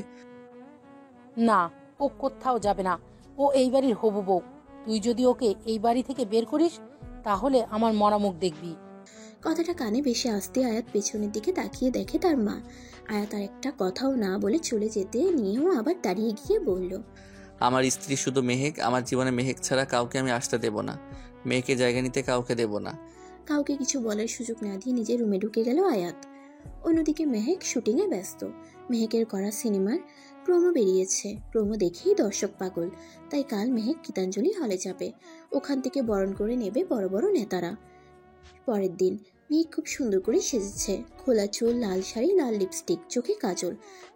না, ও কোথাও যাবে না। ও এই বাড়ির হবু বউ। তুই যদি ওকে এই বাড়ি থেকে বের করিস, তাহলে আমার মরা মুখ দেখবি। কথাটা কানে বেশি আসতে আয়াত পেছনের দিকে তাকিয়ে দেখে তার মা। আয়াত আর একটা কথাও না বলে চলে যেতে নিয়েও আবার দাঁড়িয়ে গিয়ে বলল, আমার স্ত্রী শুধু মেহেক। আমার জীবনে মেহেক ছাড়া কাউকে আমি আসতে দেব না। মেয়েকে জায়গা নিতে কাউকে দেব না। কাউকে কিছু বলার সুযোগ না দিয়ে নিজের রুমে ঢুকে গেল আয়াত। অন্যদিকে মেহেক শুটিংয়ে ব্যস্ত। মেহেকের করা সিনেমার প্রোমো বেরিয়েছে। প্রোমো দেখেই দর্শক পাগল। তাই কাল মেহেক গীতাঞ্জলি হলে যাবে। ওখান থেকে বরণ করে নেবে বড় বড় নেতারা। পরের দিন মেঘ খুব সুন্দর করে সেজেছে, খোলা চুল, লাল শাড়ি, লাল লিপস্টিক, চোখে কাজল।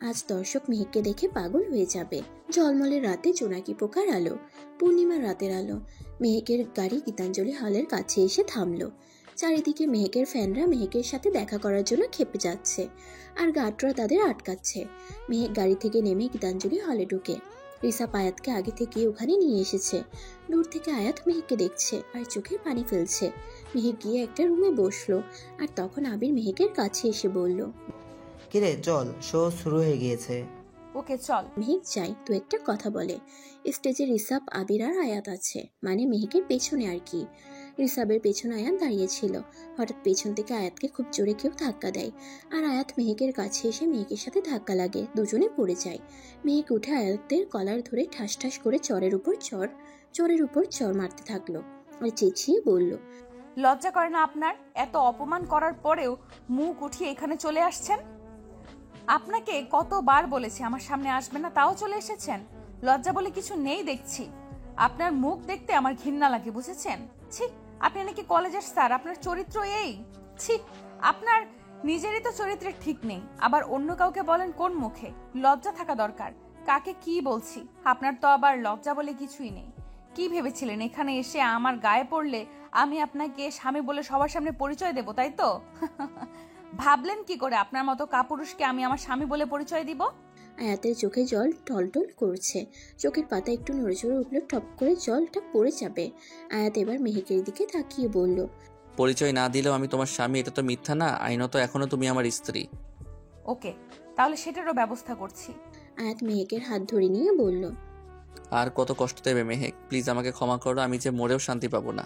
আজ দর্শক মেঘকে দেখে পাগল হয়ে যাবে। ঝলমলের রাতে জোনাকি পোকার আলো, পূর্ণিমার রাতের আলো। মেহেকের গাড়ি গীতাঞ্জলি হলের কাছে এসে থামলো। চারিদিকে মেহেকের ফ্যানরা মেহেকের সাথে দেখা করার জন্য খেপে যাচ্ছে, আর গার্ডরা তাদের আটকাচ্ছে। মেহেক গাড়ি থেকে নেমে গীতাঞ্জলি হলে ঢুকে। রিসাপ আয়াতকে আগে থেকে ওখানে নিয়ে এসেছে। দূর থেকে আয়াত মেহেককে দেখছে আর চোখে পানি ফেলছে। মেহেক গিয়ে একটা রুমে বসলো, আর তখন আবির মেহেকের কাছে এসে বলল, কিরে চল, শো শুরু হয়ে গিয়েছে। ওকে চল। মেহেক যাই, তো একটা কথা বলে। স্টেজে রিসাপ, আবির আর আয়াত আছে, মানে মেহেকের পেছনে আর কি। রিসাবের পেছনে আয়াত দাঁড়িয়েছিল। হঠাৎ পেছন থেকে আয়াতকে খুব জোরে কেউ ধাক্কা দেয়, আর আয়াত মেহেকের কাছে এসে মেহেকের সাথে ধাক্কা লাগে, দুজনে পড়ে যায়। মেহেক উঠে আয়াতের কলার ধরে ঠাস ঠাস করে চরের উপর চর মারতে থাকলো, আর চেঁচিয়ে বলল, লজ্জা করে না আপনার? এত অপমান করার পরেও মুখ উঠিয়ে এখানে চলে আসছেন। আপনাকে কতবার বলেছি আমার সামনে আসবেন না, তাও চলে এসেছেন। লজ্জা বলে কিছু নেই দেখছি। আপনার মুখ দেখতে আমার ঘৃণা লাগে, বুঝেছেন? ছি, আপনি নাকি কলেজের স্যার, আপনার চরিত্র এই। ছি, আপনার নিজেরই তো চরিত্রের ঠিক নেই, আবার অন্য কাউকে বলেন কোন মুখে? লজ্জা থাকা দরকার। কাকে কি বলছি? আপনার তো আবার লজ্জা বলে কিছুই নেই। কি ভেবেছিলেন এখানে এসে আমার গায়ে পড়লে আমি আপনাকে স্বামী বলে সবার সামনে পরিচয় দেব, তাই তো? ভাবলেন কি করে আপনার মতো কাপুরুষকে আমি আমার স্বামী বলে পরিচয় দিব? আয়াতের চোখে জল টলটল করছে, চোখের পাতা একটু নড়েচড়ে উঠলে টপ করে জলটা পড়ে যাবে। আয়াত এবার মেহেকের দিকে তাকিয়ে বলল, পরিচয় না দিলেও আমি তোমার স্বামী, এটা তো মিথ্যা না? আইনত এখনো তুমি আমার স্ত্রী। ওকে, তাহলে সেটারও ব্যবস্থা করছি। আয়াত মেহেকের হাত ধরে নিয়ে বলল, আর কত কষ্ট দেবে মেহেক? প্লিজ আমাকে ক্ষমা করো, আমি যে মরেও শান্তি পাবো না।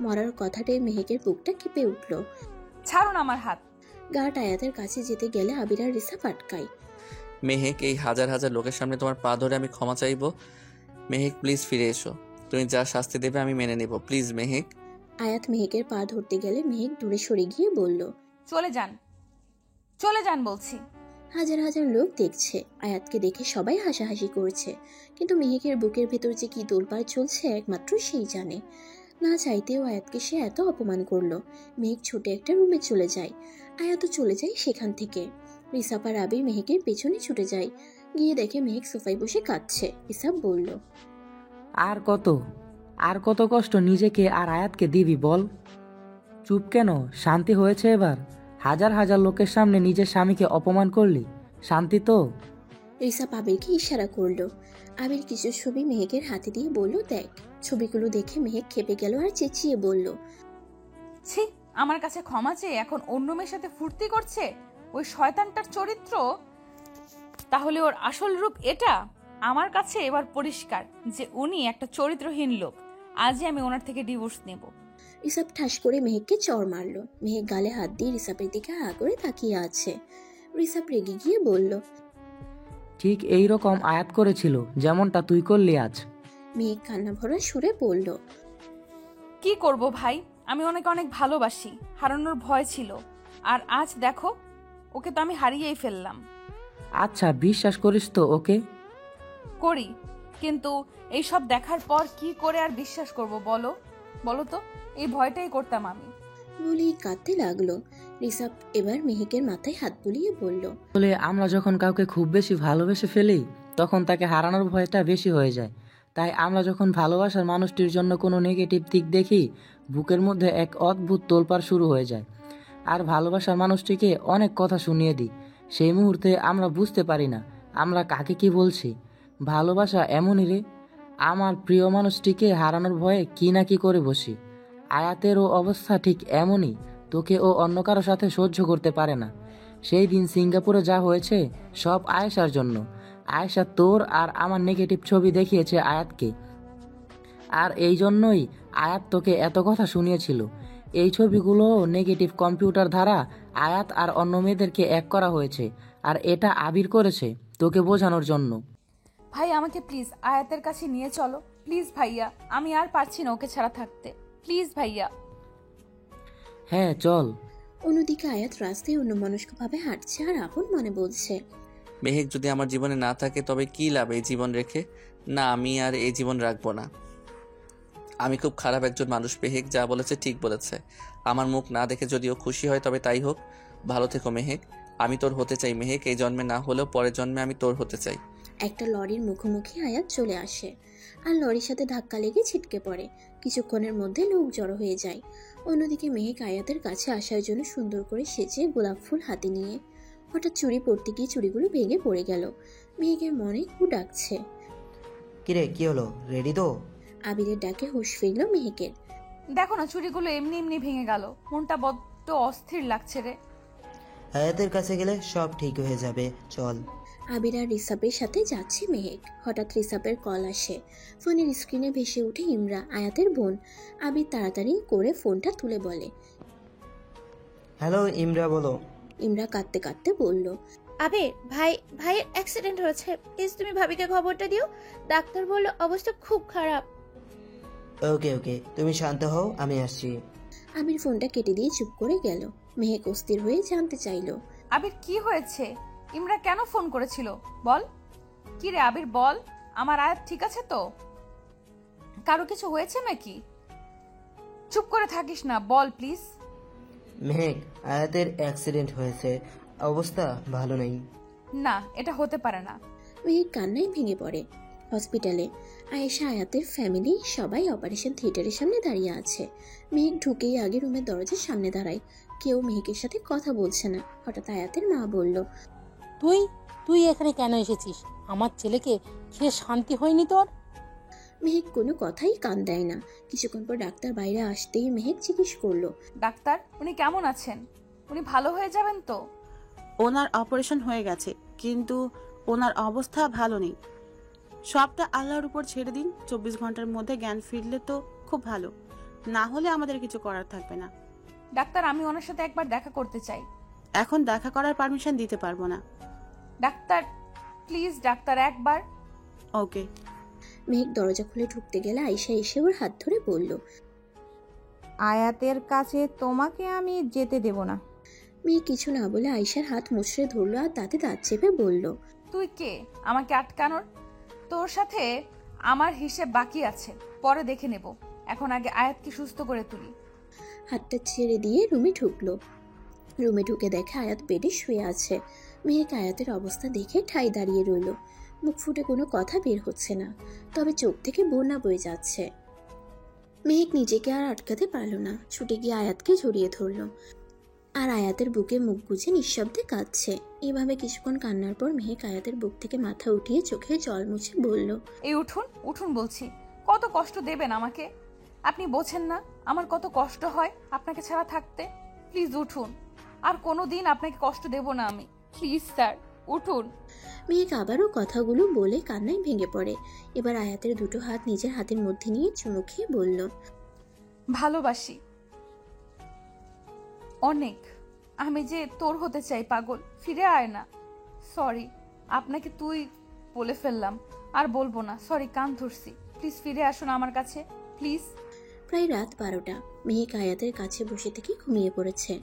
মরার কথাটাই মেহেকের বুকটা কেঁপে উঠল। ছাড়ুন আমার হাত। গার্ড আয়াতের কাছে যেতে গেলে আবির আর রিসাপ আটকায়। মেহেক, এই হাজার হাজার লোকের সামনে তোমার পা ধরে আমি ক্ষমা চাইবো। মেহেক প্লিজ ফিরে এসো, তুমি যা শাস্তি দেবে আমি মেনে নেব, প্লিজ মেহেক। আয়াত মেহেকের পা ধরতে গেলে মেহেক দূরে সরে গিয়ে বলল, চলে যান, চলে যান বলছি। হাজার হাজার লোক দেখছে, আয়াতকে দেখে সবাই হাসাহাসি করছে, কিন্তু মেহেকের বুকের ভেতর যে কি তোলপাড় চলছে একমাত্র সেই জানে। না চাইতেও আয়াতকে সে এত অপমান করলো। মেহেক ছোট একটা রুমে চলে যায়, আয়াতও চলে যায় সেখান থেকে। রিসাপ আর আবির মেহেকের পেছনে ছুটে যায়, গিয়ে দেখে মেহেক সোফায় বসে কাঁদছে। রিসাপ বলল, আর কত কষ্ট নিজেকে আর আয়াতকে দিবি বল? চুপ কেন? শান্তি হয়েছে এবার? হাজার হাজার লোকের সামনে নিজের স্বামীকে অপমান করলি, শান্তি তো? রিসাপ আবিরকে ইশারা করলো। আবির কিছু ছবি মেহেকের হাতে দিয়ে বলল, দেখ। ছবিগুলো দেখে মেহেক খেপে গেল আর চেঁচিয়ে বলল, ছি, আমার কাছে ক্ষমা চেয়ে এখন অন্য মেয়ের সাথে ফুর্তি করছে। ওই শয়তানটার চরিত্র, তাহলে ওর আসল রূপ এটা? আমার কাছে এবার পরিষ্কার যে উনি একটা চরিত্রহীন লোক। আজই আমি ওনার থেকে ডিভোর্স নেব। রিসাপ ঠাস করে মেহেককে চড় মারলো। মেহেক গালে হাত দিয়ে রিসাপের দিকে হা করে তাকিয়ে আছে। রিসাপ রেগে গিয়ে বলল, ঠিক এই রকম আয়াত করেছিল যেমনটা তুই করলি আজ। মেহেক কান্না ভরা সুরে বলল, কি করব ভাই, আমি ওনাকে অনেক ভালোবাসি, হারানোর ভয় ছিল, আর আজ দেখো ওকে তো আমি হারিয়েই ফেললাম। আচ্ছা, বিশ্বাস করিস তো ওকে? করি, কিন্তু এই সব দেখার পর কি করে আর বিশ্বাস করব বলো তো? এই ভয়টাই করতাম আমি। বলেই কাঁদতে লাগলো। রিসাপ এবার মেহেকের মাথায় হাত বুলিয়ে বলল, বলে আমরা যখন কাউকে খুব বেশি ভালোবেসে ফেলি তখন তাকে হারানোর ভয়টা বেশি হয়ে যায়। তাই আমরা যখন ভালোবাসার মানুষটির জন্য কোনো নেগেটিভ দিক দেখি, বুকের মধ্যে এক অদ্ভুত তোলপাড় শুরু হয়ে যায়। আর ভালোবাসার মানুষটিকে অনেক কথা শুনিয়ে দিই। সেই মুহূর্তে আমরা বুঝতে পারি না আমরা কাকে কি বলছি। ভালোবাসা এমনই রে, আমার প্রিয় মানুষটিকে হারানোর ভয়ে কি না কি করে বসি। আয়াতেরও অবস্থা ঠিক এমনই, তোকে ও অন্য কারো সাথে সহ্য করতে পারে না। সেই দিন সিঙ্গাপুরে যা হয়েছে সব আয়েশার জন্য। আয়েশা তোর আর আমার নেগেটিভ ছবি দেখিয়েছে আয়াতকে, আর এই জন্যই আয়াত তোকে এত কথা শুনিয়েছিল। এই ছবিগুলো নেগেটিভ কম্পিউটার দ্বারা আয়াত আর অন্য মেয়েদেরকে এক করা হয়েছে, আর এটা আবির করেছে তোকে বোঝানোর জন্য। ভাই আমাকে প্লিজ আয়াতের কাছে নিয়ে চলো, প্লিজ ভাইয়া, আমি আর পারছি না ওকে ছাড়া থাকতে, প্লিজ ভাইয়া। হ্যাঁ চল। অন্যদিকে আয়াত রাস্তায় অন্যমনস্কভাবে হাঁটছে আর আপন মনে বলছে, মেহেক যদি আমার জীবনে না থাকে তবে কি লাভ এই জীবন রেখে? না, আমি আর এই জীবন রাখবো না। আমি খুব খারাপ একজন মানুষ মেহেক, যা বলেছে ঠিক বলেছে। আমার মুখ না দেখে যদিও খুশি হয় তবে তাই হোক। ভালো থেকো মেহেক। আমি তোর হতে চাই মেহেক, এই জন্মে না হলেও পরের জন্মে আমি তোর হতে চাই। একটা লরির মুখোমুখি আয়াত চলে আসে আর লরির সাথে ধাক্কা লেগে ছিটকে পড়ে। কিছুক্ষণের মধ্যে লোক জড়ো হয়ে যায়। অন্যদিকে মেহেক আয়াতের কাছে আসার জন্য সুন্দর করে সেজে গোলাপ ফুল হাতে নিয়ে হঠাৎ চুড়ি পরতে গিয়ে চুড়িগুলো ভেঙে পড়ে গেল। মেহেকের মনে কু ডাকছে। কিরে কি হলো, রেডি তো? আবিরের ডাকে হুঁশ ফিরল মেহেকের। দেখো না চুড়িগুলো এমনি এমনি ভেঙে গেল, মনটা বড্ড অস্থির লাগছে রে। আয়াতের কাছে গেলে সব ঠিক হয়ে যাবে, চল। আবির আর রিসাপের সাথে যাচ্ছে মেহেক। হঠাৎ রিসাপের কল আসে। ফোনের স্ক্রিনে ভেসে ওঠে ইমরা, আয়াতের বোন। আবির তাড়াতাড়ি করে ফোনটা তুলে বলে, হ্যালো ইমরা, বলো। ইমরা কাঁদতে কাঁদতে বলল, আবির ভাইয়ের অ্যাক্সিডেন্ট হয়েছে, প্লিজ তুমি ভাবিকে খবরটা দিও। ডাক্তার বলল অবস্থা খুব খারাপ। ওকে ওকে, তুমি শান্ত হও, আমি আসছি। আবির ফোনটা কেটে দিয়ে চুপ করে গেল। মেহেক অস্থির হয়ে জানতে চাইলো, আবির কি হয়েছে? ইমরা কেন ফোন করেছিল বল। কি রে আবির বল, আমার আয়াত ঠিক আছে তো? কারো কিছু হয়েছে নাকি? চুপ করে থাকিস না, বল প্লিজ। মেহেক, আয়াতের অ্যাক্সিডেন্ট হয়েছে, অবস্থা ভালো নেই। না, এটা হতে পারে না। মেহেক কান্নায় ভেঙে পড়ে। হসপিটালে আয়েশা, আয়াতের ফ্যামিলি সবাই অপারেশন থিয়েটারের সামনে দাঁড়িয়ে আছে। মেহেক ঢুকেই আগে রুমের দরজার সামনে দাঁড়ায়। কেউ মেহেকের সাথে কথা বলছে না। হঠাৎ আয়াতের মা বলল, তুই এখানে কেন এসেছিস? আমার ছেলেকে খেয়ে শান্তি হয়নি তোর? মেহেক কোনো কথাই কান দেয় না। কিছুক্ষণ পর ডাক্তার বাইরে আসতেই মেহেক জিজ্ঞেস করলো, ডাক্তার উনি কেমন আছেন? উনি ভালো হয়ে যাবেন তো? ওনার অপারেশন হয়ে গেছে, কিন্তু ওনার অবস্থা ভালো নেই। সবটা আল্লাহর উপর ছেড়ে দিন। 24 ঘন্টার মধ্যে জ্ঞান ফিরলে তো খুব ভালো, না হলে আমাদের কিছু করার থাকবে না। ডাক্তার আমি ওনার সাথে একবার দেখা করতে চাই। এখন দেখা করার পারমিশন দিতে পারবো না। ডাক্তার প্লিজ, ডাক্তার একবার। ওকে। মেহেক দরজা খুলে ঢুকতে গেলে আয়েশা এসে ওর হাত ধরে বলল, আয়াতের কাছে তোমাকে আমি যেতে দেব না। মেয়ে কিছু না বলে আয়েশার হাত মুচড়ে ধরলো আর দাঁতে দাঁত চেপে বলল, তুই কে আমাকে আটকানোর? তোর সাথে আমার হিসেব বাকি আছে, পরে দেখে নেব। এখন আগে আয়াতকে সুস্থ করে তুলি। হাতটা ছেড়ে দিয়ে রুমে ঢুকলো। রুমে ঢুকে দেখে আয়াত বেডে শুয়ে আছে। মেহেক আয়াতের অবস্থা দেখে ঠাই দাঁড়িয়ে রইল। মুখ ফুটে কোনো কথা বের হচ্ছে না, তবে চোখ থেকে বন্যা বয়ে যাচ্ছে। মেহেক নিজেকে আর আটকাতে পারল না, ছুটে গিয়ে আয়াতকে জড়িয়ে ধরল আর আয়াতের বুকে মুখ গুজে নিঃশব্দে কাঁদছে। এভাবে কিছুক্ষণ কান্নার পর মেহেক আয়াতের বুক থেকে মাথা উঠিয়ে চোখে জল মুছে বলল, এই উঠুন উঠুন বলছি। কত কষ্ট দেবেন আমাকে? আপনি বোঝেন না আমার কত কষ্ট হয় আপনাকে ছাড়া থাকতে। প্লিজ উঠুন, আর কোনোদিন আপনাকে কষ্ট দেব না আমি। প্লিজ স্যার উঠুন। মেহেক আবারও কথাগুলো বলে কান্নায় ভেঙে পড়ে। এবার আয়াতের দুটো হাত নিজের হাতের মধ্যে নিয়ে চুমু খেয়ে বলল, ভালোবাসি অনেক। আমি যে তোর হতে চাই পাগল, ফিরে আয় না। সরি, আপনাকে তুই বলে ফেললাম, আর বলবো না। সরি, কান ধরছি। প্লিজ ফিরে আসুন আমার কাছে, প্লিজ। প্রায় রাত 12টা। মেহেক আয়াতের কাছে বসে থেকে ঘুমিয়ে পড়েছে।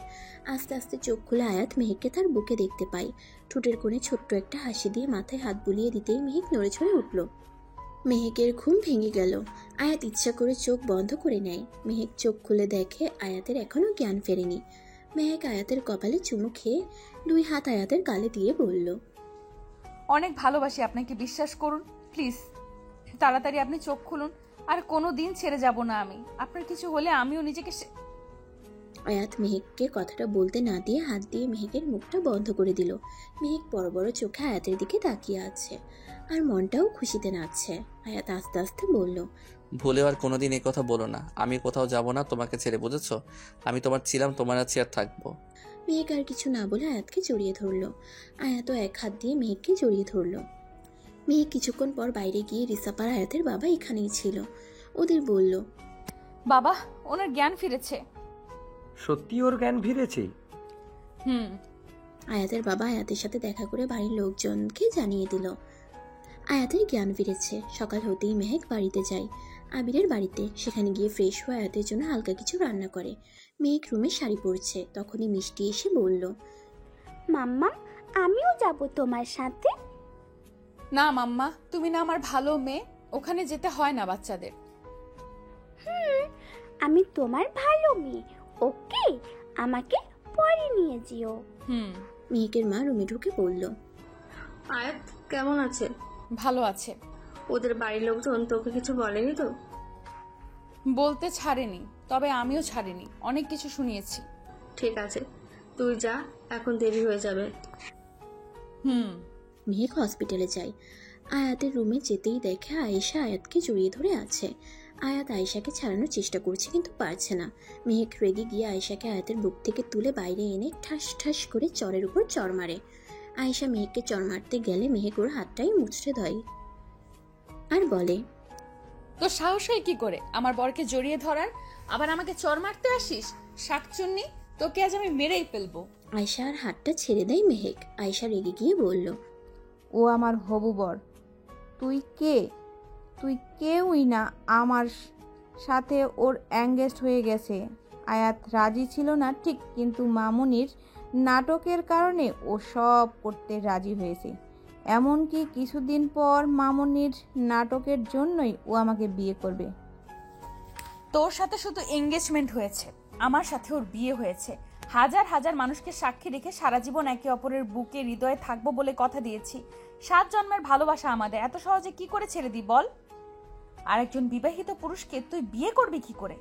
আস্তে আস্তে চোখ খুলে আয়াত মেহেককে তার বুকে দেখতে পায়। ঠোঁটের কোণে ছোট্ট একটা হাসি দিয়ে মাথায় হাত বুলিয়ে দিতেই মেহেক নড়ে চড়ে উঠল। মেহেকের ঘুম ভেঙে গেল। আয়াত ইচ্ছা করে চোখ বন্ধ করে নেয়। মেহেক চোখ খুলে দেখে আয়াতের এখনো জ্ঞান ফেরেনি। মেহেক আয়াতের কপালে চুমু খেয়ে 2 হাত আয়াতের গালে দিয়ে বলল, অনেক ভালোবাসি আপনাকে, বিশ্বাস করুন প্লিজ। তাড়াতাড়ি আপনি চোখ খুলুন, আর কোনো দিন ছেড়ে যাব না আমি। আপনার কিছু হলে আমিও নিজেকে। আয়াত মেহেককে কথাটা বলতে না দিয়ে হাত দিয়ে মেহেকের মুখটা বন্ধ করে দিল। মেহেক বড় বড় চোখে আয়াতের দিকে তাকিয়ে আছে আর মনটাও খুশিতে নাচছে। আয়াত আস্তে আস্তে বলল, ভুলেও আর কোনোদিন এই কথা বলো না। আমি কোথাও যাব না তোমাকে ছেড়ে, বুঝেছো? আমি তোমার ছিলাম, তোমার আছি আর থাকবো। মেহেক আর কিছু না বলে আয়াতকে জড়িয়ে ধরলো। আয়াতও এক হাত দিয়ে মেহেককে জড়িয়ে ধরলো। মেহেক কিছুক্ষণ পর বাইরে গিয়ে রিসাপার আয়াতের বাবা এখানেই ছিল। ওদের বলল, বাবা ওনার জ্ঞান ফিরেছে। সত্যি ওর জ্ঞান ফিরেছে? আয়াতের বাবা আয়াতের সাথে দেখা করে বাড়ির লোকজনকে জানিয়ে দিল আয়াতের জ্ঞান ফিরেছে। সকাল হতেই মেহেক বাড়িতে যায়, আবিরের বাড়িতে। সেখানে গিয়ে ফ্রেশ হয়ে আয়াতের জন্য হালকা কিছু রান্না করে। মেহেক রুমে শাড়ি পরছে, তখনই মিষ্টি এসে বলল, মাম্মা আমিও যাব তোমার সাথে। না মাম্মা, তুমি না আমার ভালো মেয়ে, ওখানে যেতে হয় না বাচ্চাদের। আমি তোমার ভালো মেয়ে, ওকে? আমাকে পরে নিয়ে যেও। মেহেকের মা রুমে ঢুকে বলল, আয়াত কেমন আছে? ভালো আছে। ওদের বাড়ির লোকজন তোকে কিছু বলেনি তো? বলতে ছাড়েনি, তবে আমিও ছাড়িনি, অনেক কিছু শুনিয়েছি। ঠিক আছে, তুই যা, এখন দেরি হয়ে যাবে। মেহেক হসপিটালে যায়। আয়াতের রুমে যেতেই দেখে আয়েশা আয়াতকে জড়িয়ে ধরে আছে। আয়াত আয়েশাকে ছাড়ানোর চেষ্টা করছে কিন্তু পারছে না। মেহেক রেগে গিয়ে আয়েশাকে আয়াতের বুক থেকে তুলে বাইরে এনে ঠাস ঠাস করে চরের উপর চর মারে। আয়েশা মেহেককে চর মারতে গেলে মেহেক ওর হাতটাই মুচড়ে দেয় আর বলে, তো সাহস হয় কি করে আমার বরকে জড়িয়ে ধরার, আবার আমাকে চর মারতে আসিস? শাকচুন্নি, তোকে আজ আমি মেরেই ফেলবো। আয়েশা আর হাতটা ছেড়ে দেয় মেহেক। আয়েশা রেগে গিয়ে বলল, ও আমার হবু বর, তুই কে? তুই কেউই না। আমার সাথে ওর এঙ্গেজড হয়ে গেছে। আয়াত রাজি ছিল না ঠিক, কিন্তু মামুনির নাটকের কারণে ও সব করতে রাজি হয়েছে। এমনকি কিছুদিন পর মামুনির নাটকের জন্যই ও আমাকে বিয়ে করবে। তোর সাথে শুধু এঙ্গেজমেন্ট হয়েছে, আমার সাথে ওর বিয়ে হয়েছে। হাজার হাজার মানুষকে সাক্ষী রেখে সারা জীবন একে অপরের বুকে হৃদয়ে থাকবো বলে কথা দিয়েছি। 7 জন্মের ভালোবাসা আমাদের, এত সহজে কি করে ছেড়ে দিই বল? আর একজন বিবাহিত পুরুষকে তুই বিয়ে করবি কি করে?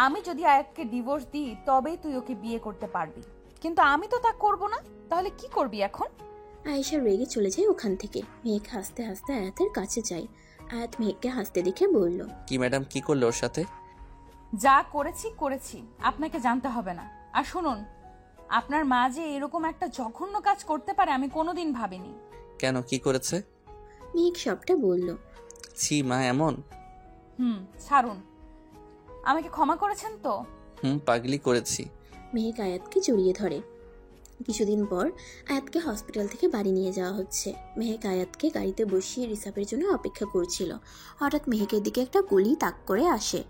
আমি যদি আয়াতকে ডিভোর্স দিই তবেই তুই ওকে বিয়ে করতে পারবি, কিন্তু আমি তো তা করব না। তাহলে কি করবি এখন? আয়েশা রেগে চলে যায় ওখান থেকে। মেহেক হাসতে হাসতে আয়াতের কাছে যায়। আয়াত মেহেককে হাসতে দেখে বলল, কি ম্যাডাম, কি করলে ওর সাথে? যা করেছি, আপনাকে জানতে হবে না। আর শুনুন, আপনার মা যে এরকম একটা জঘন্য কাজ করতে পারে আমি কোনোদিন ভাবিনি। কেন, কি করেছে? মেহেক সবটা বলল। ছি মা, এমন? ছাড়ুন, আমাকে ক্ষমা করেছেন তো? পাগলি করেছি। মেহেক আয়াতকে জড়িয়ে ধরে। কিছুদিন পর আয়াতকে হসপিটাল থেকে বাড়ি নিয়ে যাওয়া হচ্ছে। মেহেক আয়াতকে গাড়িতে বসিয়ে রিসাবের জন্য অপেক্ষা করছিল। হঠাৎ মেহেকের দিকে একটা গুলি তাক করে আসে।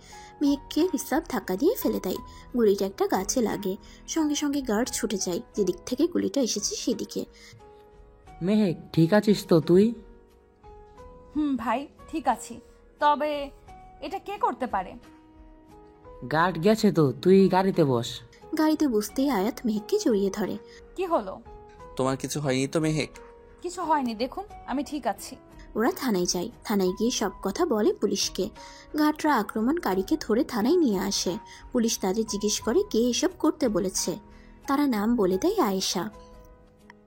মেহেককে রিসাব ধাক্কা দিয়ে ফেলে দেয়। গুলিটা একটা গাছে লাগে। সঙ্গে সঙ্গে গার্ড ছুটে যায় যেদিক থেকে গুলিটা এসেছে সেদিকে। মেহেক, ঠিক আছিস তো তুই? ভাই ঠিক আছি, তবে এটা কে করতে পারে? গার্ড গেছে তো, তুই গাড়িতে বস। গাড়িতে বসতেই আয়াত মেহেককে জড়িয়ে ধরে। কি হলো? তোমার কিছু হয়নি তো মেহেক? কিছু হয়নি, দেখুন আমি ঠিক আছি। ওরা থানায় যায়। থানায় গিয়ে সব কথা বলে পুলিশকে। গার্ডরা আক্রমণকারীকে ধরে থানায় নিয়ে আসে। পুলিশ তাদের জিজ্ঞেস করে কে এসব করতে বলেছে। তারা নাম বলে দেয় আয়েশা।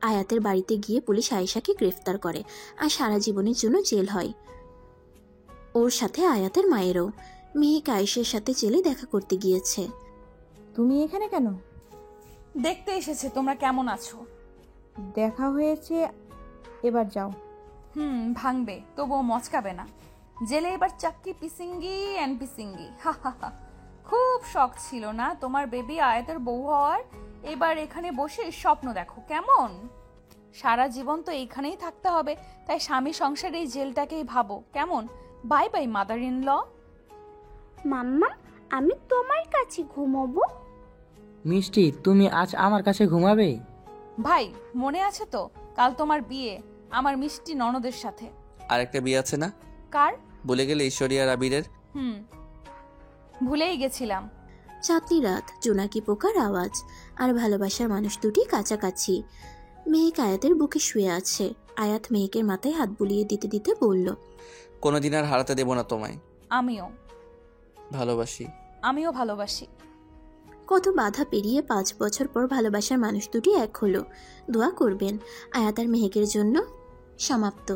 আয়াতের বাড়িতে গিয়ে পুলিশ আয়েশাকে গ্রেফতার করে আর সারা জীবনের জন্য জেল হয়। ওর সাথে আয়াতের মায়েরও। মেহেক আয়েশার সাথে জেলে দেখা করতে গিয়েছে। তুমি এখানে কেন? দেখতে এসেছে তোমরা কেমন আছো। দেখা হয়েছে, এবার যাও। ভাঙবে, তবুও মচকাবে না। জেলে এবার চাক্কি পিসিঙ্গি এন্ড পিসিঙ্গি। খুব শখ ছিল না তোমার বেবি আয়াতের বউ হওয়ার? এবার এখানে বসে স্বপ্ন দেখো কেমন। সারা জীবন তো এইখানেই থাকতে হবে, তাই স্বামী সংসার এই জেলটাকেই ভাবো কেমন। Bye bye mother in law. Mamma, আমি তোমার কাছে ঘুমাবো। মিষ্টি, তুমি আজ আমার কাছে ঘুমাবে? ভাই মনে আছে তো, কাল তোমার বিয়ে আমার মিষ্টি ননদের সাথে। আর একটা বিয়ে আছে না? কার? ভুলে গেলে? ঈশ্বরিয়া আর আবিরের। ভুলেই গেছিলাম। চাঁদনি রাত, জোনাকি পোকার আওয়াজ আর ভালোবাসার মানুষ দুটি কাছাকাছি। মেহেক আয়াতের বুকে শুয়ে আছে। আয়াত মেহেকের মাথায় হাত বুলিয়ে দিতে দিতে বলল, কোনোদিন আর হারাতে দেব না তোমায়। আমিও ভালোবাসি। কত বাধা পেরিয়ে 5 বছর পর ভালোবাসার মানুষ দুটি এক হলো। দোয়া করবেন আয়াত আর মেহেকের জন্য। সমাপ্ত।